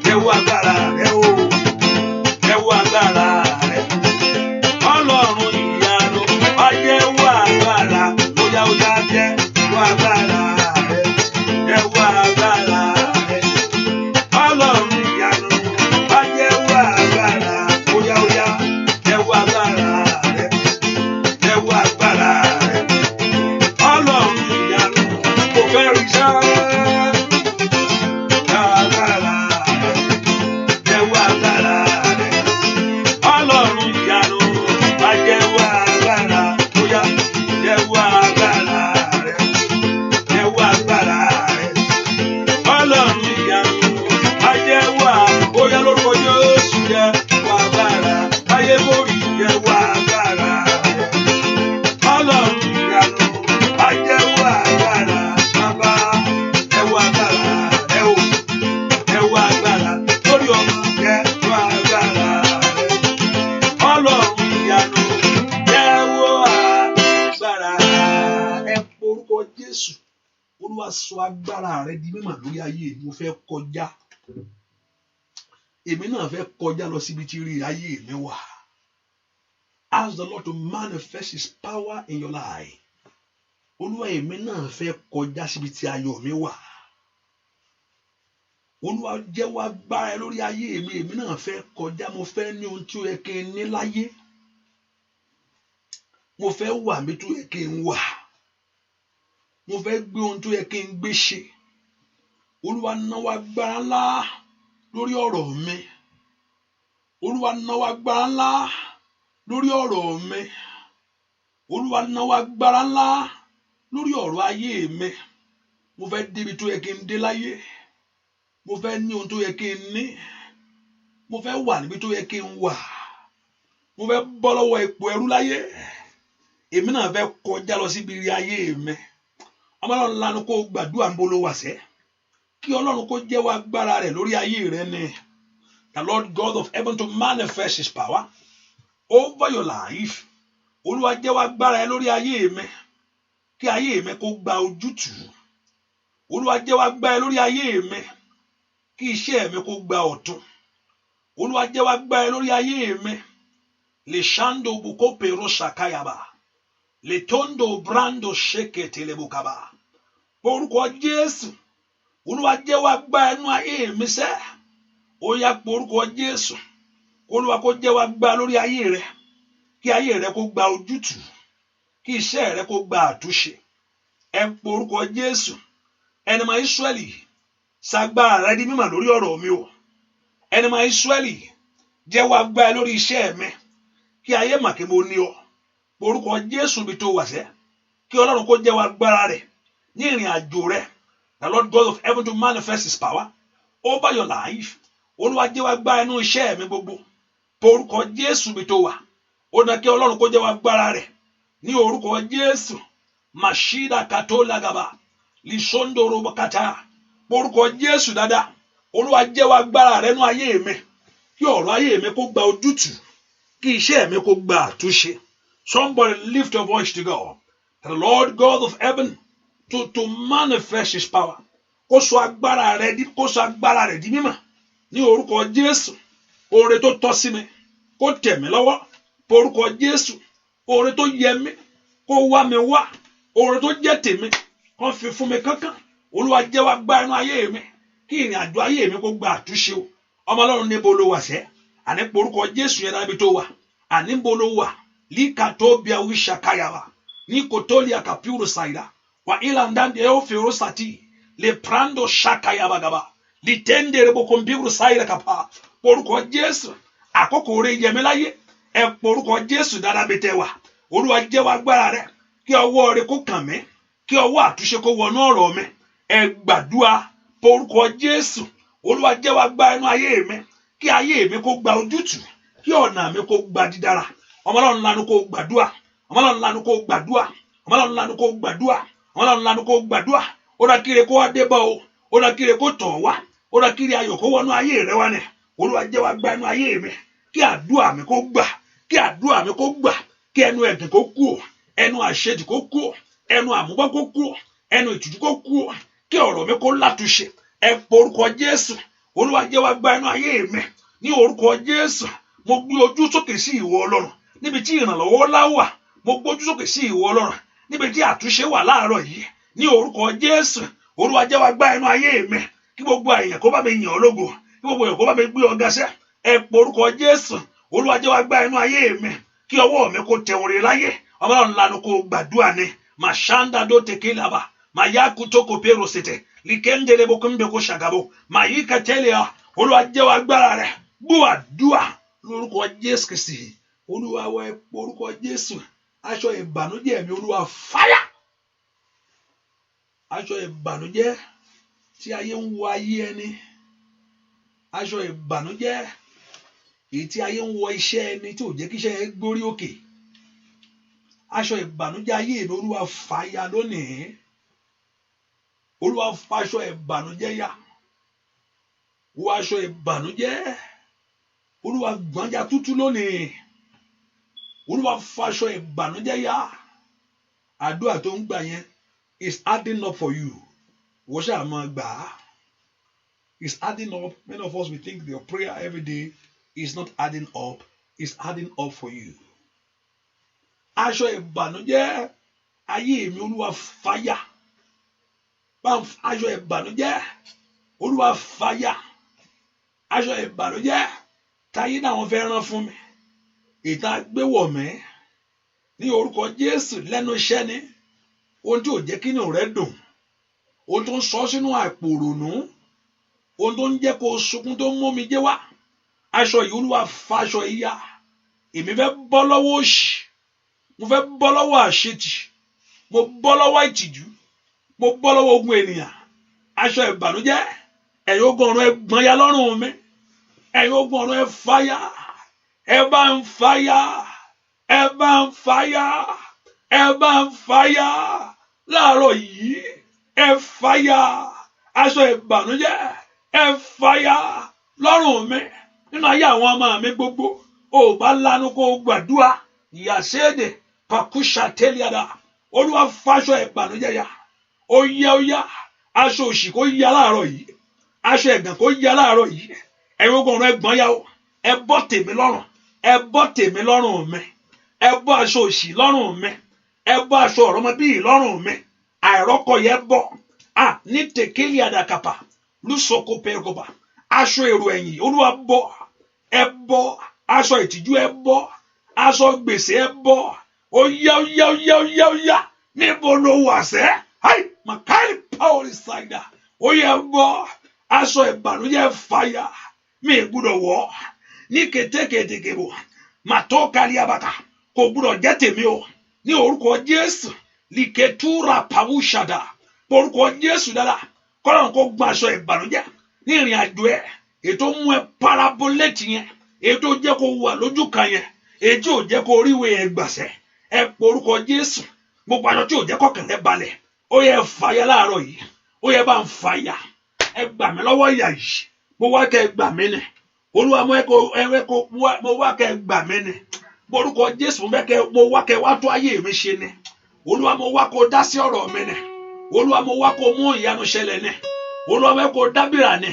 yẹ wá agbára rẹ̀ o, yẹ wá agbára rẹ̀. Ọlọ́run ìyanu ayẹ wá agbára, óyá jẹ wá agbára rẹ̀, yẹ wá agbára rẹ̀. Ọlọ́run ìyanu ayẹ wá agbára, óyá yẹ wá agbára rẹ̀, yẹ wá agbára rẹ̀. Ọlọ́run ìyanu kò fẹ́ rí sá. Yẹ wá agbára rẹ̀, yẹ wá agbára rẹ̀. Ọlọ́run ìyanu ayẹ wá agbára, óyá yẹ wá agbára rẹ̀, yẹ wá agbára rẹ̀. Ọlọ́run ìyanu ayẹ wá, óyá lórúkọ Jésù, yẹ wá agbára. Ayé borí, yẹ wá agbára rẹ̀. Ọlọ́run ìyanu ayẹ wá agbára. Bàbá yẹ wá agbára rẹ̀ o, yẹ wá agbára lórí ọmọ, yẹ wá agbára rẹ̀. Ọlọ́run ìyanu yẹ wá agbára. Ẹ porúkọ Jésù. Olúwa sọ agbára rẹ di mímọ̀ lórí ayé mi. Mo fẹ́ kọjá. Èmi náà fẹ́ kọjá lọ síbi tí rí ayé mi wà. Ask the Lord to manifest His power in your life. Olúwa èmi náà fẹ́ kọjá síbi tí ayọ̀ mi wà. Olúwa jẹ́wọ́ agbára lórí ayé mi. Èmi náà fẹ́ kọjá, mo fẹ́ ní ohun tí ó yẹ kí n ní láyé. Mo fẹ́ wà bí tó yẹ kí n wà. Mo fẹ́ gbé ohun tó yẹ kí n gbé ṣe. Olúwa náwó agbára ńlá lórí ọ̀rọ̀ mi. Olúwa náwó agbára ńlá lórí ọ̀rọ̀ mi. Olúwa náwó agbára ńlá lórí ọ̀rọ̀ ayé mi. Mo fẹ́ débi tó yẹ kí n dé láyé. Mo fẹ́ ní ohun tó yẹ kí n ní. Mo fẹ́ wà níbi tó yẹ kí n wà. Mo fẹ́ bọ́ lọ́wọ́ ipò ẹrú láyé. Èmi náà fẹ́ kọjá lọ síbi ire ayé mi. Ọmọ Ọlọ́run lanu kó gbàdúrà ń bolo wà sẹ́. Kí Ọlọ́run kó jẹ́wọ́ agbára rẹ̀ lórí ayé rẹ ni. The Lord God of heaven to manifest his power over your life. Olúwa jẹ́wọ́ agbára rẹ̀ lórí ayé mi. Kí ayé mi kó gba ojútùú. Olúwa jẹ́wọ́ agbára rẹ̀ lórí ayé mi. Kí iṣẹ́ mi kó gba ọ̀tun. Olúwa jẹ́wọ́ agbára rẹ̀ lórí ayé mi. Le shando buko pero shakayaba. Le tondo brando sheke telebukaba. Porúkọ Jésù. Olúwa jẹ́wọ́ agbára inú ayé mi sẹ́. Ó yá porúkọ Jésù. Olúwa kó jẹ́wọ́ agbára lórí ayé rẹ. Kí ayé rẹ kó gba ojútùú. Kí iṣẹ́ rẹ kó gba àtúnṣe. Ẹ porúkọ Jésù. Ẹni máa Ísírẹ́lì, ṣagbára rẹ di mímọ̀ lórí ọ̀rọ̀ mi o. Ẹni máa Ísírẹ́lì, jẹ́wọ́ agbára lórí iṣẹ́ mi. Kí ayé mà kí mo ní ọ. Porúkọ Jésù bí tó wà sẹ́. Kí Ọlọ́run kó jẹ́wọ́ agbára rẹ̀ ní ìrìn àjò rẹ. The Lord God of heaven to manifest his power over your life. Olúwa jẹ́wọ́ agbára inú iṣẹ́ mi gbogbo. Porúkọ Jésù bí tó wà. Ó dá kí Ọlọ́run kó jẹ́wọ́ agbára rẹ̀ ní orúkọ Jésù. Mashida katola gaba. Lisondo robokata. Porúkọ Jésù dáadáa. Olúwa jẹ́wọ́ agbára rẹ̀ nínú ayé mi. Kí ọ̀rọ̀ ayé mi kó gba ojútùú. Kí iṣẹ́ mi kó gba àtúnṣe. Somebody lift your voice to God. The Lord God of heaven to manifest his power. Kó sọ agbára rẹ̀ di mímọ̀ ní orúkọ Jésù. Oore tó tọ́ sí mi kó tẹ̀ mí lọ́wọ́. Porúkọ Jésù. Oore tó yẹ mí kó wá mi wá. Oore tó jẹ́ tèmi kó fi fún mi kankan. Olúwa jẹ́wọ́ agbára inú ayé mi. Kí ìrìn àjò ayé mi kó gba àtúnṣe o. Ọmọ Ọlọ́run níbo ló wà sẹ́. Àní porúkọ Jésù yẹn dábí tó wà. Àní níbo ló wà. Likatobia wishakayaba. Nikotolia kapiru saida. Wa ilandande ofero sati. Le prando shakayaba gaba. Litende rebo kombiru saida kapa. Porúkọ Jésù. Àkókò rẹ̀ yẹ mí láyé. Ẹ porúkọ Jésù dáadáa bí tẹ́ wà. Olúwa jẹ́wọ́ agbára rẹ̀. Kí ọwọ́ rẹ̀ kó kàn mí. Kí ọwọ́ àtúnṣe kó wọnú ọ̀rọ̀ mi. Ẹ gbàdúrà. Porúkọ Jésù. Olúwa jẹ́wọ́ agbára inú ayé mi. Kí ayé mi kó gba ojútùú. Kí ọ̀nà mi kó gba dídára. Ọmọ Ọlọ́run lanu kó gbàdúrà. Ọmọ Ọlọ́run lanu kó gbàdúrà. Ọmọ Ọlọ́run lanu kó gbàdúrà. Ọmọ Ọlọ́run lanu kó gbàdúrà. Ó dá kíre kó wá dé bá o. Ó dá kíre kó tọ̀ wá. Ó dá kíre ayọ̀ kó wọnú ayé rẹ wá ní. Olúwa jẹ́wọ́ agbára inú ayé mi. Kí àdúrà mi kó gbà. Kí àdúrà mi kó gbà. Kí ẹnu ẹ̀gàn kó kú o. Ẹnu àṣetì kó kú o. Ẹnu àmúbọ́ kó kú o. Ẹnu ìtìjú kó kú o. Kí ọ̀rọ̀ mi kó látúnṣe. Ẹ porúkọ Jésù. Olúwa jẹ́wọ́ agbára inú ayé mi. Ní orúkọ Jésù. Mo gbé ojú sókè sí ìwọ Ọlọ́run. Níbi tí ìrànlọ́wọ́ lá wà. Mo gbójú sókè sí ìwọ Ọlọ́run. Níbi tí àtúnṣe wà láàárọ̀ yìí. Ní orúkọ Jésù. Olúwa jẹ́wọ́ agbára inú ayé mi. Kí gbogbo èèyàn kó bá mi yìn ọ́ lógo. Kí gbogbo èèyàn kó bá mi gbé ọ ga sẹ́. Ẹ porúkọ Jésù. Olúwa jẹ́wọ́ agbára inú ayé mi. Kí ọwọ́ mi kó tẹ oore láyé. Ọmọ Ọlọ́run lanu kó gbàdúrà ni. Mashanda do tekelaba. Mayaku toko pero sete. Likendele bokumbe ko shagabo. Mayika telia. Olúwa jẹ́wọ́ agbára rẹ̀. Gbọ́ àdúà lórúkọ Jésù Kristi. Olúwa wọ orúkọ Jésù. Aṣọ ìbànújẹ́ mi Olúwa fáyà. Aṣọ ìbànújẹ́ tí ayé ń wọ ayé ẹni. Aṣọ ìbànújẹ́ èyí tí ayé ń wọ iṣẹ́ ẹni tí ò jẹ́ kí iṣẹ́ ẹ gbórí òkè. Aṣọ ìbànújẹ́ ayé mi Olúwa fàyà lónìí. Olúwa fàṣọ ìbànújẹ́ yà. Wọ aṣọ ìbànújẹ́. Olúwa gbọ̀njà tútù lónìí. Olúwa fàṣọ ìbànújẹ́ yà. Àdúrà tó ń gbà yẹn is adding up for you. Wọ́n ṣáà máa gbà á. It's adding up. Many of us we think your prayer every day is not adding up. It's adding up for you. Aṣọ ìbànújẹ́ ayé mi Olúwa fàyà. Aṣọ ìbànújẹ́ Olúwa fàyà aṣọ ìbànújẹ́ táyé náà wọ́n fẹ́ rán fún mi ìta gbéwọ̀ mí ní orúkọ Jésù lẹ́nu iṣẹ́ ni ohun tí ò jẹ́ kí inú rẹ dùn ohun tó ń sọ sínú àpòrònú ohun tó ń jẹ́ kó sunkún tó ń mú mi jẹ́ wá aṣọ yìí Olúwa fà aṣọ yìí ya èmi fẹ́ bọ́ lọ́wọ́ òṣì mo fẹ́ bọ́ lọ́wọ́ àṣetì mo bọ́ lọ́wọ́ ìtìjú mo bọ́ lọ́wọ́ ogun ènìyàn aṣọ ìbànújẹ́ ẹ̀yin ogun ọ̀run ẹ gbọ̀n ya lọ́rùn mi ẹ̀yin ogun ọ̀run ẹ fàyà ẹ bá ń fàyà ẹ bá ń fàyà ẹ bá ń fàyà láàárọ̀ yìí ẹ fàyà aṣọ ìbànújẹ́ ẹ fàyà lọ́rùn mi nínú ayé àwọn ọmọ mi gbogbo ò bá lanu kó gbàdúrà ìyàséèdè pàkúṣà tẹ́lẹ̀dà Olúwa fàṣọ ìbànújẹ́ ya ó yá aṣọ òṣì kó yá láàárọ̀ yìí aṣọ ẹ̀gàn kó yá láàárọ̀ yìí ẹ̀yin ogun ọ̀run ẹgbọ́n yá o ẹ bọ́ tèmi lọ́rùn ẹ bọ́ tèmi lọ́rùn mi ẹ bọ́ aṣọ òṣì lọ́rùn mi ẹ bọ́ aṣọ ọ̀rọ̀mọbí lọ́rùn mi àìrọ́kọ yẹ bọ́ ní tèkéli àdàkàpà lùsọkò pẹ̀rẹ̀kọ̀pà aṣọ èrò ẹ̀yìn Olúwa bọ́ ẹ bọ́ aṣọ ìtìjú ẹ bọ́ aṣọ gbèsè ẹ bọ́ ó yá níbo ló wà sẹ́ makari power side ó yẹ bọ́ aṣọ ìbànújẹ́ fàyà mi gbọ́dọ̀ wọ̀ ní kétékétékébò màtó kárí abàtà kò gbọ́dọ̀ jẹ́ tèmi o ní orúkọ Jésù lìkẹtúrà pàwùṣàdà orúkọ Jésù dára kọ́lọ́n kó gbọ́n aṣọ ìbànújẹ́ ní ìrìn àjò ẹ̀ ètò mú ẹ parabolẹ́tì yẹn ètò jẹ́ kó wà lójú kan yẹn ètò ò jẹ́ kó ríwé ẹ gbàṣẹ ẹ pọ orúkọ Jésù gbogbo àjọ tí ò jẹ́ kọ̀kànlẹ́ balẹ̀ ó yẹ fàyà láàárọ̀ yìí ó yẹ bá ń fàyà ẹ gbà mí lọ́wọ́ ìyà yìí mo wá kẹ́ ẹ gbà mí ni Olúwa mo wá kẹ́ ẹ gbà mí ni orúkọ Jésù mo wá kẹ́ wá tó ayé mi ṣe ni Olúwa mo wá kó dá sí ọ̀rọ̀ mi ni Olúwa mo wá kó mú ìyanu ṣẹlẹ̀ ni Olúwa mo kó dábìrà ni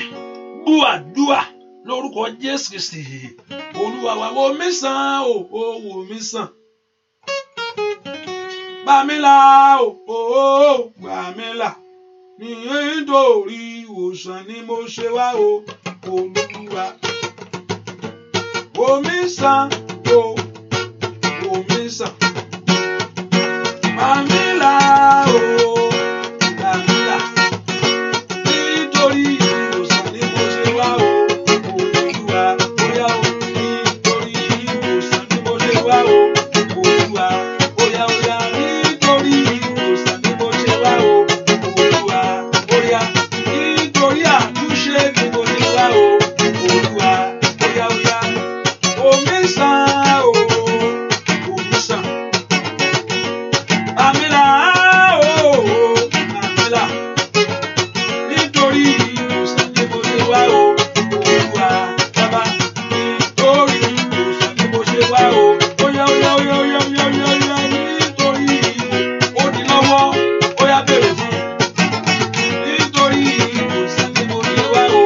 gbúàdúà lórúkọ Jésù Kristi Olúwa wa wò mí sàn o wò mí sàn gbà mí là o gbà mí là nítorí ìwòsàn ni mo ṣe wá o Olúwa wò mí sàn o wò mí sàn gbà mí là o gbà mí là nítorí ìwòsàn ni mo ṣe wá o Olúwa bóyá o nítorí ìwòsàn ni mo ṣe wá o Olúwa bóyá nítorí ìwòsàn ni mo ṣe wá o Olúwa bóyá nítorí àtúnṣe ni mo ṣe wá o Olúwa bóyá omi sàn o omi sàn àmìlà o àmìlà nítorí ìwòsàn ni mo ṣe wá o Olúwa bàbá nítorí ìwòsàn ni mo ṣe wá o bóyá nítorí ó di lọ́wọ́ ó yá bèrè fún nítorí ìwòsàn ni mo ṣe wá o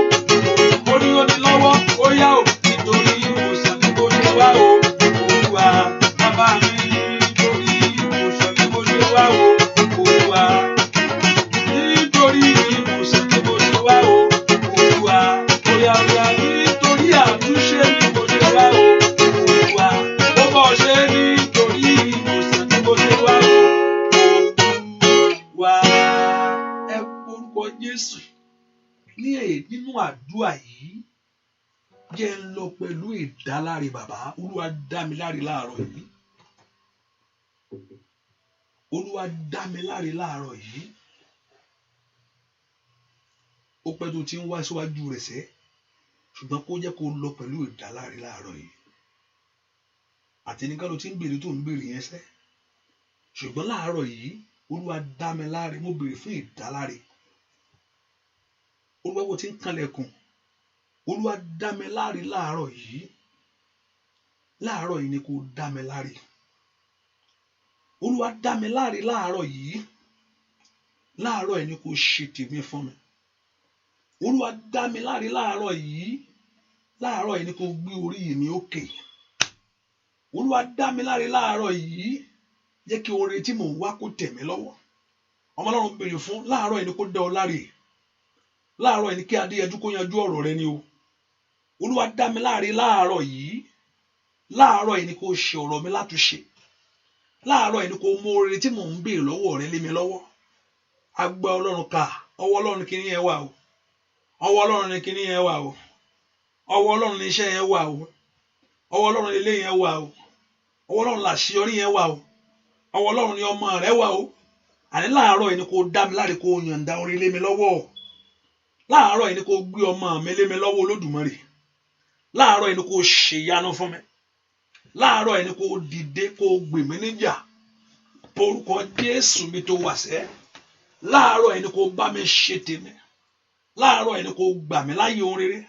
ó ní ó di lọ́wọ́ ó yá o nítorí ìwòsàn ni mo ṣe wá o Olúwa bàbá mi nítorí ìwòsàn ni mo ṣe wá o Olúwa nítorí ìwòsàn ni mo ṣe wá o Olúwa bóyá nítorí àtúnṣe ni mo ṣe wá o Olúwa ó bọ́ ṣe nítorí ìwòsàn ni mo ṣe wá o Olúwa ẹ orúkọ Jésù nínú àdúrà yìí jẹ́ ń lọ pẹ̀lú ìdáláre bàbá Olúwa dá mi láre láàárọ̀ yìí Olúwa dá mi láre láàárọ̀ yìí ó pẹ́ tó ti ń wá síwájú rẹ̀ sẹ́ ṣùgbọ́n kó jẹ́ kó lọ pẹ̀lú ìdáláre láàárọ̀ yìí àti nìkan ló ti ń béèrè tó ń béèrè yẹn sẹ́ ṣùgbọ́n láàárọ̀ yìí Olúwa dá mi láre mo béèrè fún ìdáláre Olúwa wo ti ń kanlẹ̀kùn Olúwa dá mi láre láàárọ̀ yìí ni kó dá mi láre Olúwa dá mi láre láàárọ̀ yìí ni kó ṣe tèmi fún mi Olúwa dá mi láre láàárọ̀ yìí ni kó gbé orí mi òkè Olúwa dá mi láre láàárọ̀ yìí jẹ́ kí oore tí mò ń wá kó tẹ̀ mí lọ́wọ́ ọmọ Ọlọ́run béèrè fún láàárọ̀ yìí ni kó dá ọ láre láàárọ̀ yìí ni kí Adéyanjú kó yanjú ọ̀rọ̀ rẹ ni o. Olúwa dá mi láre láàárọ̀ yìí. Láàárọ̀ yìí ni kó ṣe ọ̀rọ̀ mi látúnṣe. Láàárọ̀ yìí ni kó mú oore tí mò ń béèrè lọ́wọ́ rẹ lé mi lọ́wọ́. Agbá Ọlọ́run ká, ọwọ́ Ọlọ́run kíní yẹn wà o. Ọwọ́ Ọlọ́run ni kíní yẹn wà o. Ọwọ́ Ọlọ́run ni iṣẹ́ yẹn wà o. Ọwọ́ Ọlọ́run ni ilé yẹn wà o. Ọwọ́ Ọlọ́run làṣeyọrí yẹn wà o. Ọwọ́ Ọlọ́run ni ọmọ rẹ wà o. Àní láàárọ̀ yìí ni kó dá mi láre kó yànda orí lé mi lọ́wọ́. Láàárọ̀ yìí ni kó gbé ọmọ mi lé mi lọ́wọ́ Olódùmarè. Láàárọ̀ yìí ni kó ṣe ìyanu fún mi. Láàárọ̀ yìí ni kó dìde kó gbè mí níjà. Orúkọ Jésù mi tó wà sẹ́. Láàárọ̀ yìí ni kó bá mi ṣe tèmi. Láàárọ̀ yìí ni kó gbà mí láyé ohun rere.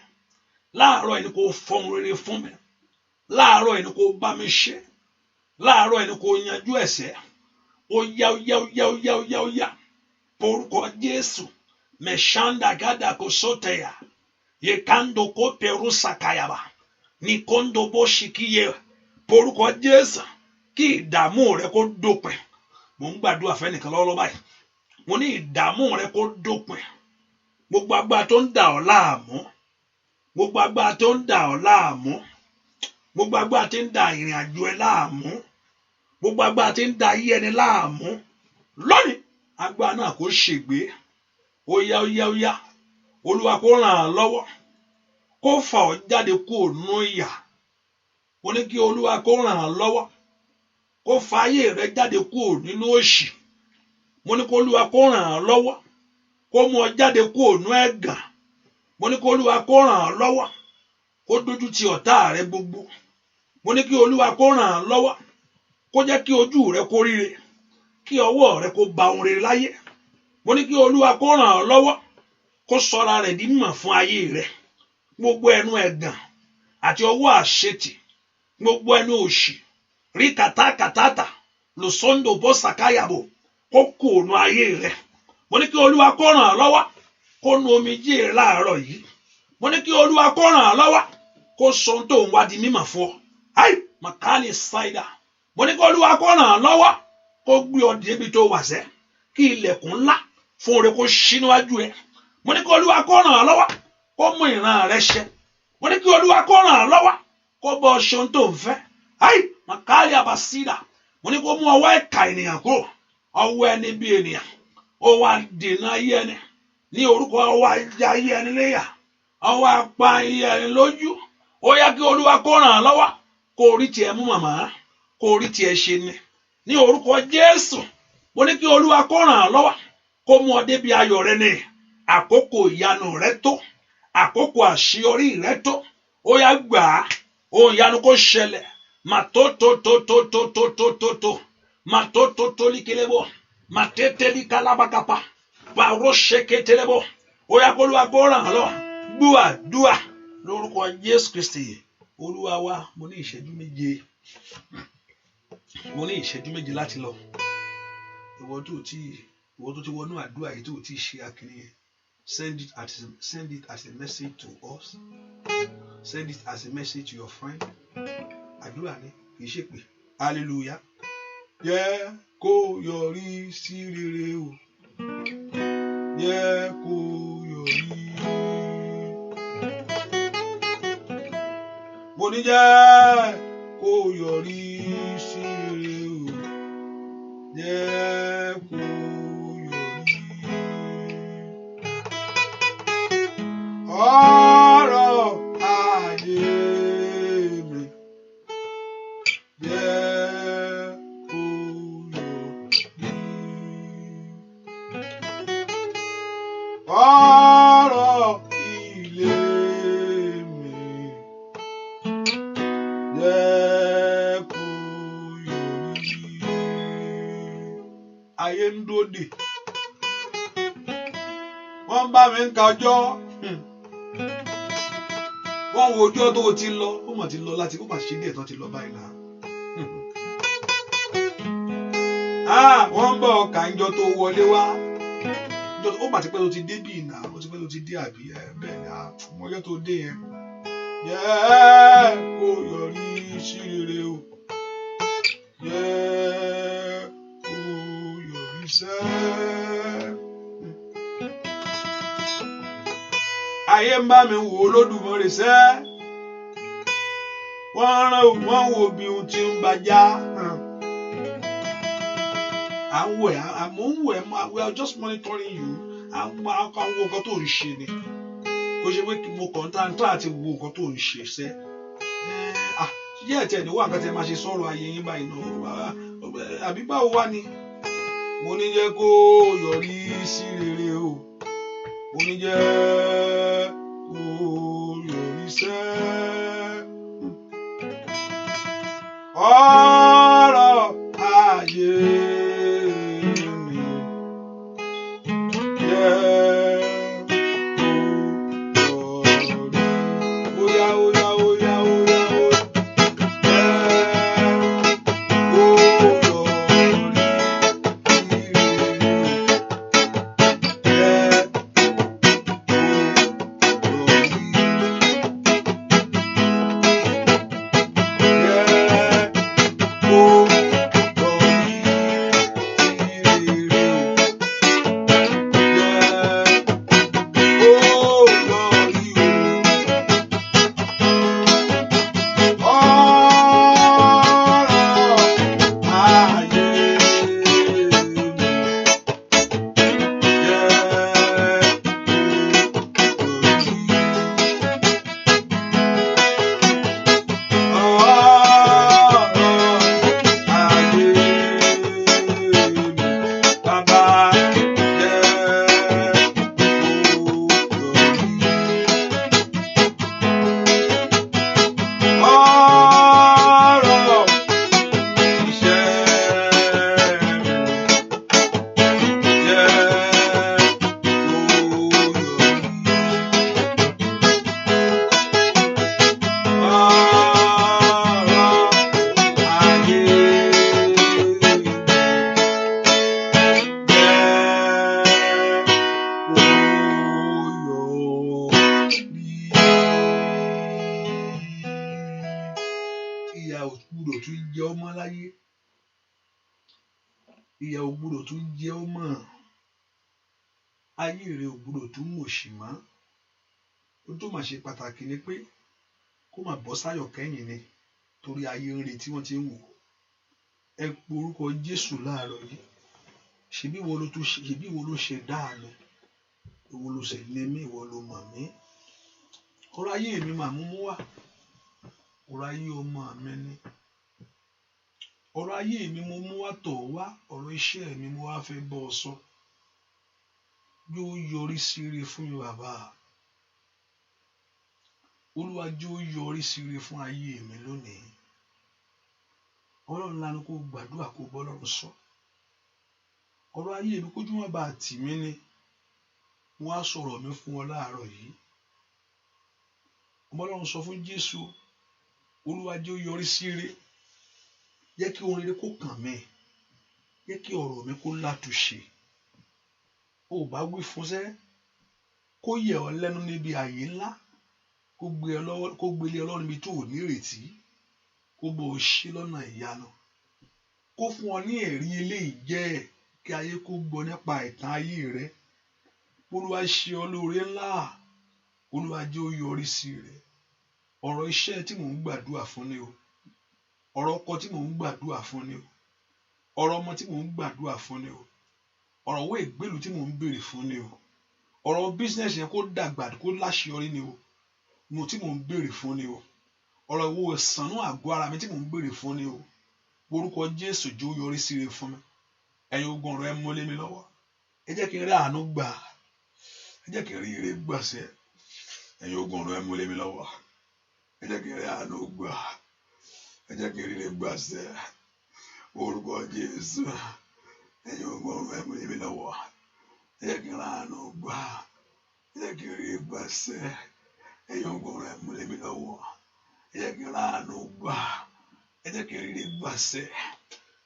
Láàárọ̀ yìí ni kó fọ́ ohun rere fún mi. Láàárọ̀ yìí ni kó bá mi ṣe. Láàárọ̀ yìí ni kó yanjú ẹ̀ṣẹ̀. Ó yá ó yá ó yá ó yá ó yá ó yá. Orúkọ Jésù. Meshanda gada ko soteya. Yekando ko peru sakayaba. Nikondo bo shikiye. Orúkọ Jésù. Kí ìdààmú rẹ kó dópin. Mo ń gbàdúrà fẹ́nìkan lọ́wọ́ báyìí. Mo ní ìdààmú rẹ kó dópin. Gbogbo agbára tó ń dà ọ́ láàmú. Gbogbo agbára tó ń dà ọ́ láàmú. Gbogbo agbára tí ń dà ìrìn àjò ẹ láàmú. Gbogbo agbára tí ń dà ayé ẹni láàmú. Lónìí, agbára náà kó ṣègbé. Ó yá ó yá ó yá. Olúwa kó ràn án lọ́wọ́. Kó fà ọ́ jáde kúrò nínú ìyà. Mo ní kí Olúwa kó ràn án lọ́wọ́. Kó fà ayé rẹ jáde kúrò nínú òṣì. Mo ní kí Olúwa kó ràn án lọ́wọ́. Kó mú ọ jáde kúrò nínú ẹ̀gàn. Mo ní kí Olúwa kó ràn án lọ́wọ́. Kó dójú ti ọ̀tá rẹ gbogbo. Mo ní kí Olúwa kó ràn án lọ́wọ́. Kó jẹ́ kí ojú rẹ kó ríre. Kí ọwọ́ rẹ kó ba ohun rere láyé. Mo ní kí Olúwa kó ràn án lọ́wọ́. Kó sọra rẹ̀ di mímọ̀ fún ayé rẹ. Gbogbo ẹnu ẹ̀gàn àti ọwọ́ àṣetì. Gbogbo ẹnu òṣì. Rí kàtàkàtàtà. Lòsóńdò bó sàkáyàbò. Kó kùnú ayé rẹ. Mo ní kí Olúwa kó ràn án lọ́wọ́. Kó nu omijé rẹ láàárọ̀ yìí. Mo ní kí Olúwa kó ràn án lọ́wọ́. Kó sọ ohun tó ń wá di mímọ̀ fún ọ. Ai makali saida. Mo ní kí Olúwa kó ràn án lọ́wọ́. Kó gbé ọ débi tó wà sẹ́. Kí ilẹ̀kùn ńlá fún oore kó ṣí níwájú ẹ. Mo ní kí Olúwa kó ràn án lọ́wọ́. Kó mú ìran rẹ ṣẹ. Mo ní kí Olúwa kó ràn án lọ́wọ́. Kó bọ́ ọ ṣe ohun tó ń fẹ́. Ai makali abasida. Mo ní kó mú ọwọ́ ẹ̀ka ènìyàn kúrò. Ọwọ́ ẹni bí ènìyàn. Ó wá dènà ayé ẹni. Ní orúkọ ọwọ́ ajá ayé ẹni léyà. Ọwọ́ apá ayé ẹni lójú. Ó yá kí Olúwa kó ràn án lọ́wọ́. Kó rí tiẹ̀ mú màmá. Kó rí tiẹ̀ ṣe ni. Ní orúkọ Jésù. Mo ní kí Olúwa kó ràn án lọ́wọ́. Kó mú ọ débi ayọ̀ rẹ ní. Àkókò ìyanu rẹ tó. Àkókò àṣeyọrí rẹ tó. Ó yá gbà á. Ohun ìyanu kó ṣẹlẹ̀. Mà tó likelebo. Mà tètè likalabakapa. Bàró ṣeketelebo. Ó yá kó Olúwa kó ràn án lọ́wọ́. Gbúàdúà lórúkọ Jésù Kristi Olúwa wa. Mo ní ìṣẹ́jú méje láti lọ. Ìwọ tó ti wọnú àdúrà yìí tó ti ṣe akíní yẹn. Send it as a message to us. Send it as a message to your friend. Àdúrà ni kì í ṣe pé. Hallelujah. Jẹ́ kó yọrí sí rere o. Jẹ́ kó yọrí. Mo ní jẹ́ kó yọrí sí rere o. Jẹ́ kó yọrí. Ọ̀rọ̀ ayé mi. Jẹ́ kó yọrí. Ọ̀rọ̀ ilé mi. Jẹ́ kó yọrí. Ayé ń dóde. Wọ́n bá mi ń kájọ́. Wọ́n wo ojú ọdún tí lọ. Ó mà ti lọ láti ó mà ṣe díẹ̀ tán ti lọ báyìí náà. Wọ́n ń bọ̀ ọ̀kà ìjọ tó wọlé wá. Ó mà ti pẹ́ tó ti dé bí ìnà. Ó ti pẹ́ tó ti dé àbí bẹ́ẹ̀ ni ọjọ́ tó dé yẹn. Jẹ́ kó yọrí sí rere o. Jẹ́ kó yọrí sẹ́. ayé ń bá mi wò Olódùmarè sẹ́ wọ́n rán wọ́n wò bí ohun tí ń bàjá àmọ́ ń wẹ̀ we are just monitoring you àwọn wo nǹkan tó ń ṣe ni kò ṣe pé mo kàn tá àti wo nǹkan tó ń ṣe sẹ́ yẹ́ ẹ̀tẹ̀ ní wà kẹ́tẹ̀ máa ṣe sọ̀rọ̀ ayé yín báyìí náà àbí báwo wá ni mo ní jẹ́ kó yọrí sí rere o mo ní jẹ́ kó yọrí sẹ́ ọ̀rọ̀ ayé mi jẹ́ kó yọrí óyá. Ìyà ò gbúdọ̀ tún jẹ ọ́ mọ́, ayé rẹ ò gbúdọ̀ tún mòṣì mọ́. Ohun tó máa ṣe pàtàkì ni pé kó má bọ́ sáyọ̀ kẹ́yìn ni, torí ayé ń retí wọ́n ti ń wò. Ẹ pe orúkọ Jésù láàárọ̀ yìí. Ṣebí ìwọ ló ṣe dáa mi, ìwọ ló ṣe lé mi, ìwọ ló mọ̀ mí. Ọ̀rọ̀ ayé mi máa mú wá, ọ̀rọ̀ ayé ọmọ mi ni. Ọ̀rọ̀ ayé mi mo mú wá tọ̀ wá, ọ̀rọ̀ iṣẹ́ mi mo wá fẹ́ bọ́ ọ sọ. Yóò yọrí sí ire fún mi bàbá. Olúwa yóò yọrí sí ire fún ayé mi lónìí. Ọlọ́run lánàá kó gbàdúrà kó bọ́ lọ́rùn sọ. Ọ̀rọ̀ ayé mi kójú wọn bá tì mí ni, wọ́n á sọ̀rọ̀ mi fún ọ láàárọ̀ yìí. Ọlọ́run sọ fún Jésù, Olúwa yóò yọrí sí ire. Jẹ́ kí ohun rere kó kàn mí, jẹ́ kí ọ̀rọ̀ mi kó látúnṣe. O bá wí fún sẹ́, kó yẹ ọ́ lẹ́nu níbi ààyè ńlá, kó gbélé Ọlọ́run níbi tó ò ní ìrètí, kó bọ́ ọ ṣe lọ́nà ìyanu, kó fún ọ ní ẹ̀rí eléyìí jẹ́ kí ayé kó gbọ́ nípa ìtàn ayé rẹ. Olúwa ṣe ọ lóore ńlá, Olúwa jẹ́ ó yọrí sí rẹ. Ọ̀rọ̀ iṣẹ́ tí mò ń gbàdúrà fún ni o, ọ̀rọ̀ ọkọ tí mò ń gbàdúrà fún ni o, ọ̀rọ̀ ọmọ tí mò ń gbàdúrà fún ni o, ọ̀rọ̀ owó ìgbélú tí mò ń béèrè fún ni o, ọ̀rọ̀ bísínẹ́sì yẹn kó dàgbà kó láṣeyọrí ni o, mo tí mò ń béèrè fún ni o, ọ̀rọ̀ ìwò ìsànú àgọ́ ara mi tí mò ń béèrè fún ni o. Orúkọ Jésù jó yọrí sí ire fún mi. Ẹ̀yin ogun ọ̀rọ̀ ẹ mọ́lé mi lọ́wọ́. Ẹ jẹ́ kí n rí àánú gbà, ẹ jẹ́ kí n rí ire gbàṣẹ. Ẹ̀yin ogun ọ̀rọ̀ ẹ mọ́lé mi lọ́wọ́. Ẹ jẹ́ kí n rí àánú gbà, ẹ jẹ́ kí n rí ire gbàṣẹ. Orúkọ Jésù. Ẹ̀yin ogun ọ̀rọ̀ ẹ mọ́lé mi lọ́wọ́. Ẹ jẹ́ kí n rí àánú gbà, ẹ jẹ́ kí n rí ire gbàṣẹ. Ẹ̀yin ogun ọ̀rọ̀ ẹ mọ́lé mi lọ́wọ́. Ẹ jẹ́ kí n rí àánú gbà, ẹ jẹ́ kí n rí ire gbàṣẹ.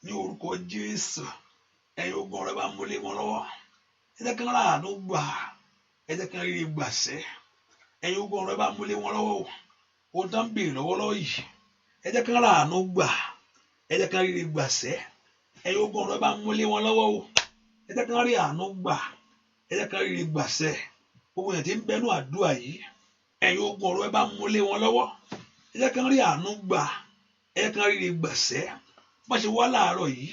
Ní orúkọ Jésù. Ẹ̀yin ogun ọ̀rọ̀ ẹ bá mọ́lé wọn lọ́wọ́. Ẹ jẹ́ kí n rí àánú gbà, ẹ jẹ́ kí n rí ire gbàṣẹ. Ẹ̀yin ogun ọ̀rọ̀ ẹ bá mọ́lé wọn lọ́wọ́. Ó dán bèèrè lọ́wọ́lọ́wọ́ yìí. Ẹ jẹ́ kí n rí àánú gbà, ẹ jẹ́ kí n rí ire gbàṣẹ. Ẹ̀yin ogun ọ̀rọ̀ ẹ bá mọ́lé wọn lọ́wọ́. Ẹ jẹ́ kí n rí àánú gbà, ẹ jẹ́ kí n rí ire gbàṣẹ. gbogbo yẹn ti ń bẹnu àdúrà yìí ẹ̀yin ogun ọ̀rọ̀ ẹ bá mú lé wọn lọ́wọ́ ẹ jẹ́ kán rí àánú gbà ẹ jẹ́ kán rí ire gbàṣẹ́ bá ṣe wá láàárọ̀ yìí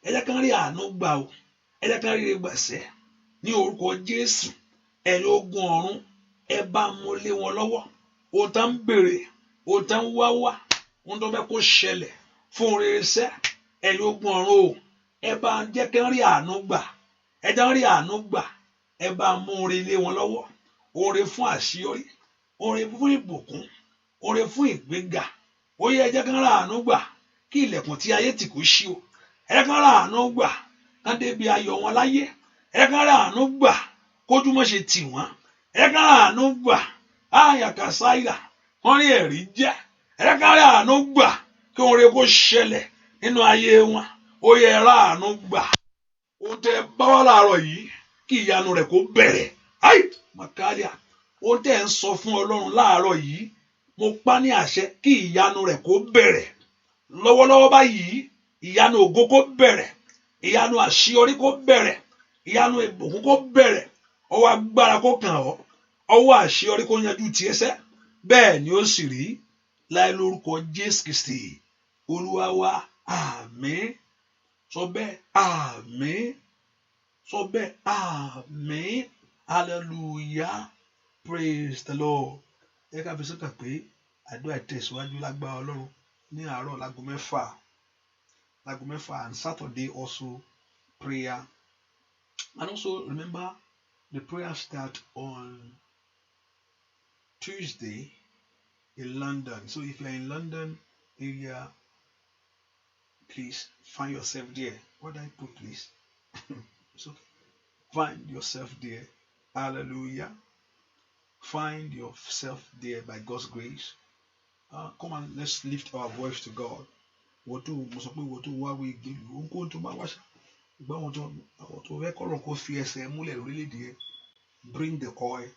ẹ jẹ́ kán rí àánú gbà o ẹ jẹ́ kán rí ire gbàṣẹ́ ní orúkọ Jésù ẹ̀yin ogun ọ̀run ẹ bá mú lé wọn lọ́wọ́ ohun tá ń béèrè ohun tá ń wá ohun tó fẹ́ kó ṣẹlẹ̀ fún rere sẹ́ ẹ̀yin ogun ọ̀run o ẹ bá jẹ́ kán rí àánú gbà ẹ jẹ́ kán rí àánú gbà ẹ bá mú oore lé wọn lọ́wọ́ oore fún àṣeyọrí oore fún ìbùkún oore fún ìgbéga ó yẹ ẹ jẹ́ kán rí àánú gbà kí ilẹ̀kùn tí ayé tì kó ṣí o ẹ jẹ́ kán rí àánú gbà kán débi ayọ̀ wọn láyé ẹ jẹ́ kán rí àánú gbà kójú mọ́ ṣe tì wọ́n ẹ jẹ́ kán rí àánú gbà áyàkà sáyà wọ́n rí ẹ̀rí jẹ́ ẹ jẹ́ kán rí àánú gbà kí oore kó ṣẹlẹ̀ nínú ayé wọn ó yẹ ẹ rí àánú gbà ó tẹ bá wà láàárọ̀ yìí kí ìyanu rẹ̀ kó bẹ̀rẹ̀ ai makaria ó tẹ ń sọ fún Ọlọ́run láàárọ̀ yìí mo pa ní àṣẹ kí ìyanu rẹ̀ kó bẹ̀rẹ̀ lọ́wọ́lọ́wọ́ báyìí ìyanu ògo kó bẹ̀rẹ̀ ìyanu àṣeyọrí kó bẹ̀rẹ̀ ìyanu ìbùkún kó bẹ̀rẹ̀ ọwọ́ agbára kó kàn ọ́ ọwọ́ àṣeyọrí kó yanjú tiẹ̀ sẹ́ bẹ́ẹ̀ ni ó sì rí láì lórúkọ Jésù Kristi Olúwa wa àmín sọ bẹ́ẹ̀ àmín sọ bẹ́ẹ̀ àmín hallelujah praise the Lord ẹ ká fi sọ́kàn pé àdúrà tẹ̀síwájú lágbára Ọlọ́run ní àárọ̀ láago mẹ́fà and Saturday also prayer and also remember the prayer start on Tuesday in London. So if you're in London area, please find yourself there. What did I put, please? It's okay. Find yourself there. Hallelujah. Find yourself there by God's grace. Come on, let's lift our voice to God. What to wá wí gbèlú ohunkóhun tó bá wáṣà ìgbà wọn tó fẹ́ kọ́ lọ́n kó fi ẹsẹ̀ múlẹ̀ lórílẹ̀‐èdè yẹn bring the oil.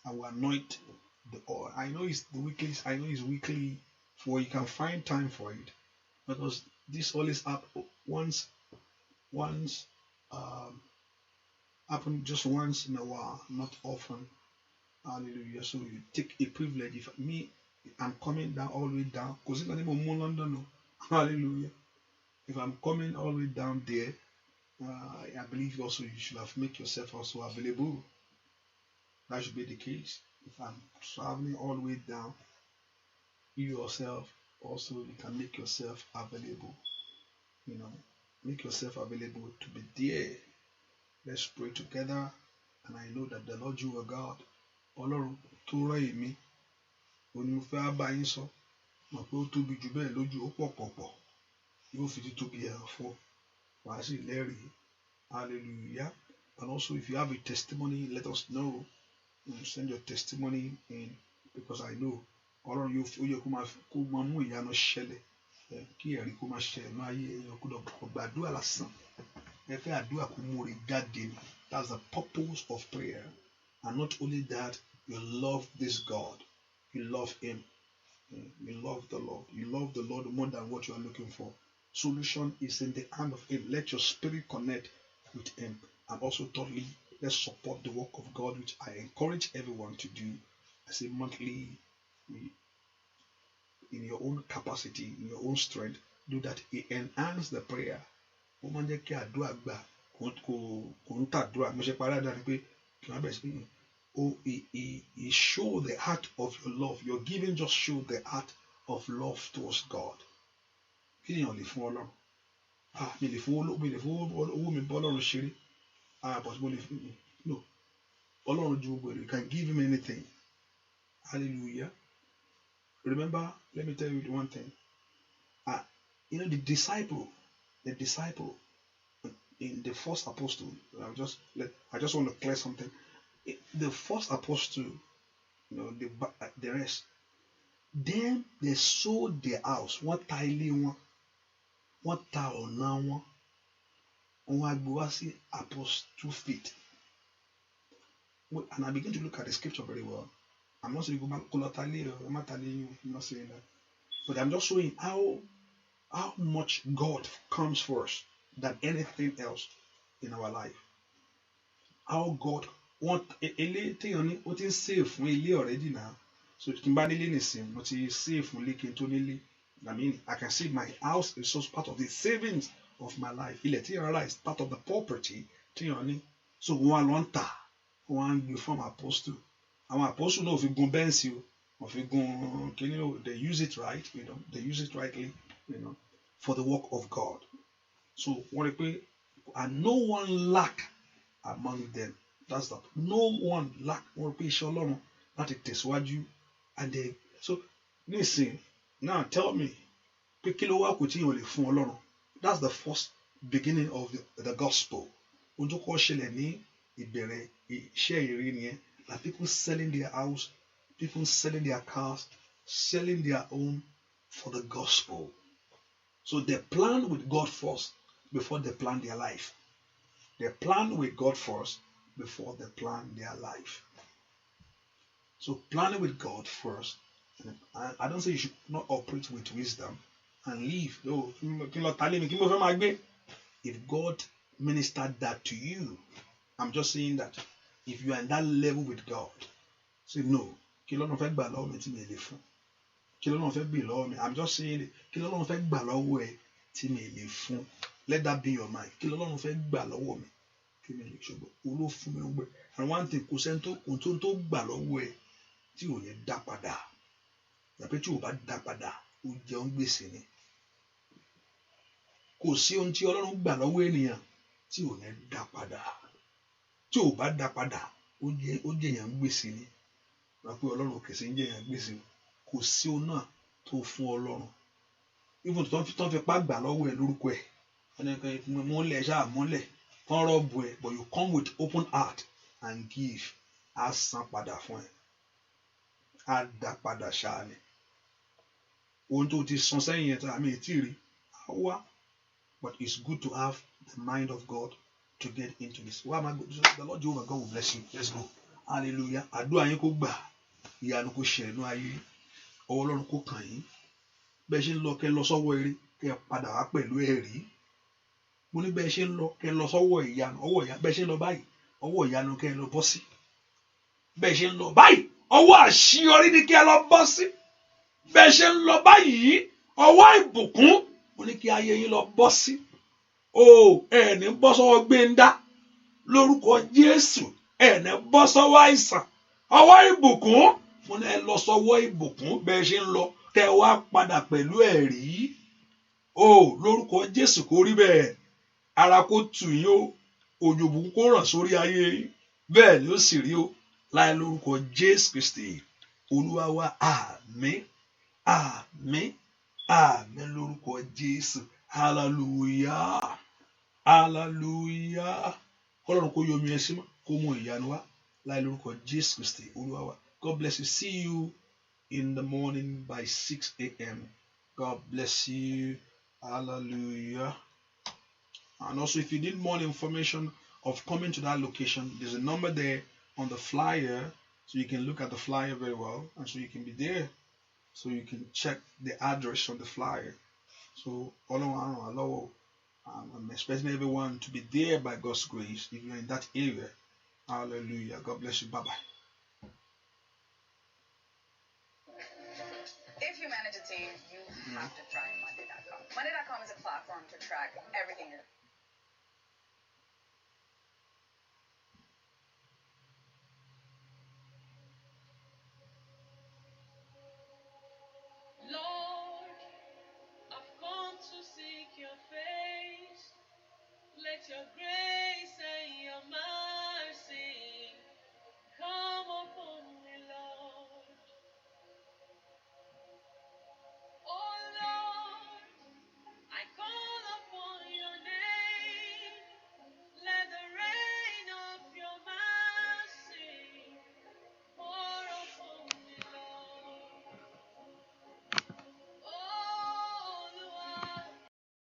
I will anoint the oil. I know it's weekly, for you can find time for it because this always happen happen just once in a while, not often. Hallelujah. So you take a privilege. If I'm coming down all the way down, because in the name of London, no. Hallelujah. If I'm coming all the way down there, I believe also you should have make yourself also available. That should be the case. If I'm traveling all the way down, you yourself also you can make yourself available. Make yourself available to be there. Let's pray together, and I know that the Lord you are God. Ọlọ́run tó rán èmi, òní mo fẹ́ bá yín sọ, mọ̀ pé ó tóbi jù bẹ́ẹ̀ lójú ó pọ̀pọ̀pọ̀, yóò fi títóbi ẹ̀ fún wàá sì lẹ́rìí. Hallelujah. And also if you have a testimony, let us know. Send your testimony in, because I know Ọlọ́run yóò yẹ kó máa mú ìyanu ṣẹlẹ̀ kí ẹ̀rí kó máa ṣẹlẹ̀ ní ayé èèyàn kó dọ̀ gbàdúrà lásán. Ẹ fẹ́ àdúrà kó mú orí jáde ni. That's the purpose of prayer. And not only that, you love this God. You love Him. You love the Lord. You love the Lord more than what you are looking for. Solution is in the hand of Him. Let your spirit connect with Him. And also thirdly, let's support the work of God, which I encourage everyone to do as a monthly, in your own capacity, in your own strength. Do that. Enhance the prayer. Ó máa ń jẹ́ kí àdúrà gbà kò ń tàdúrà mo ṣe parí àdúrà ni pé kí wọ́n bẹ̀rẹ̀ sí he show the heart of your love. Your giving just show the heart of love towards God. Kí ni èèyàn lè fún Ọlọ́run? Mi lè fún owó mi bọ́ Ọlọ́run ṣeré. But mo lè fún no. Ọlọ́run ju gbogbo èrè. You can give Him anything. Hallelujah. Remember, let me tell you one thing. The disciple in the first apostle, I just want to clear something. The first apostle, the rest, them they sold their house. Wọ́n ta ilé wọn, wọ́n ta ọ̀nà wọn, wọ́n wá gbé wá sí apostle feet. And I begin to look at the scripture very well. I'm not saying I'm not saying that, but I'm just showing how much God comes first than anything else in our life. How God wọ́n ilé téèyàn ní ó ti ń save fún ilé already now. So tí n bá nílé nìsín mo ti save fún ilé kí n tó nílé. I mean, I can see my house is just part of the savings of my life. Ilẹ̀ tí yàrá is part of the property téèyàn ní. So wọ́n á lọ ń tà, wọ́n á ń gbé fún àwọn apostle. Àwọn apostle náà ò fi gun bẹ́ǹsì o, wọ́n fi gun kíní o, they use it right, they use it rightly, for the work of God. So wọ́n rí pé and no one lack among them. That's that. No one lack. Wọ́n rí pé iṣẹ́ Ọlọ́run láti tẹ̀síwájú. And they so nísìn now tell me pé kí ló wá kù tí yóò lè fún Ọlọ́run. That's the first beginning of the gospel. Ohun tó kọ́ ṣẹlẹ̀ ní ìbẹ̀rẹ̀ iṣẹ́ ìrere nìyẹn. Like people selling their house, people selling their cars, selling their home for the gospel. So they plan with God first before they plan their life. They plan with God first before they plan their life. So planning with God first. I don't say you should not operate with wisdom and leave. If God ministered that to you, I'm just saying that if you are in that level with God, say no. I'm just saying let that be your mind. And one thing, kò sẹ́ni tó gbà lọ́wọ́ ẹ tí ò ní dá padà. Yàpé tí ò bá dá padà, ó jẹun gbèsè ni. Kò sí ohun tí Ọlọ́run gbà lọ́wọ́ ènìyàn tí ò ní dá padà. Tí ò bá dá padà, ó jẹyàn gbèsè ni. Yàpé Ọlọ́run kìí ṣe ń jẹyàn gbèsè. Kò sí ohun náà tó fún Ọlọ́run. Even tó ń fi pá gbà lọ́wọ́ ẹ lórúkọ ẹ. Mọ́lẹ̀ ṣáà mọ́lẹ̀. Kán rọ́ọ̀bù ẹ, but you come with open heart and give. Á san padà fún ẹ. Á dá padà ṣáà ni. Ohun tó ti san sẹ́yìn yẹn tí àmì ètí rí, á wá. But it's good to have the mind of God to get into this. Why am I good? The Lord Jehovah God will bless you. Let's go. Hallelujah. Àdúrà yín kó gbà. Ìyanu kó ṣẹlẹ̀ nínú ayé. Ọwọ́ Ọlọ́run kó kàn yín. Bẹ́ẹ̀ ṣe ń lọ kẹ́ lọ sọ́wọ́ eré kẹ́ padà wá pẹ̀lú ẹ̀rí. Mo ní bẹ́ẹ̀ ṣe ń lọ kẹ́ lọ sọ́wọ́ ìyanu. Ọwọ́ ìyanu bẹ́ẹ̀ ṣe ń lọ báyìí. Ọwọ́ ìyanu kẹ́ lọ bọ́ sí. Bẹ́ẹ̀ ṣe ń lọ báyìí. Ọwọ́ àṣeyọrí ni kẹ́ lọ bọ́ sí. Bẹ́ẹ̀ ṣe ń lọ báyìí. Ọwọ́ ìbùkún mo ní kí ayé yín lọ bọ́ sí. Ẹ̀ẹ́nì bọ́ sọ́wọ́ gbéńdá lórúkọ Jésù. Ẹ̀ẹ́nì bọ́ sọ́wọ́ àìsàn. Ọwọ́ ìbùkún mo ní ẹ lọ sọ́wọ́ ìbùkún bẹ́ẹ̀ ṣe ń lọ kẹ́ wá padà pẹ̀lú ẹ̀rí. Lórúkọ Jésù kó rí bẹ́ẹ̀. Ara kó tù yín o. Òjò ìbùkún kó ràn sórí ayé yín. Bẹ́ẹ̀ ni ó sì rí o. Láì lórúkọ Jésù Kristi. Olúwa wa àmín. Àmín. Àmín lórúkọ Jésù. Hallelujah. Hallelujah. Ọlọ́run kó yomi ẹ sí mọ́ kó mú ìyanu wá. Láì lórúkọ Jésù Kristi. Olúwa wa. God bless you. See you in the morning by 6 a.m. God bless you. Hallelujah. And also, if you need more information of coming to that location, there's a number there on the flyer, so you can look at the flyer very well, and so you can be there, so you can check the address on the flyer. So, I'm expecting everyone to be there by God's grace if you're in that area. Hallelujah. God bless you. Bye-bye. If you manage a team, you have to try Monday.com. Monday.com is a platform to track everything you're Lord, I've come to seek your face. Let your grace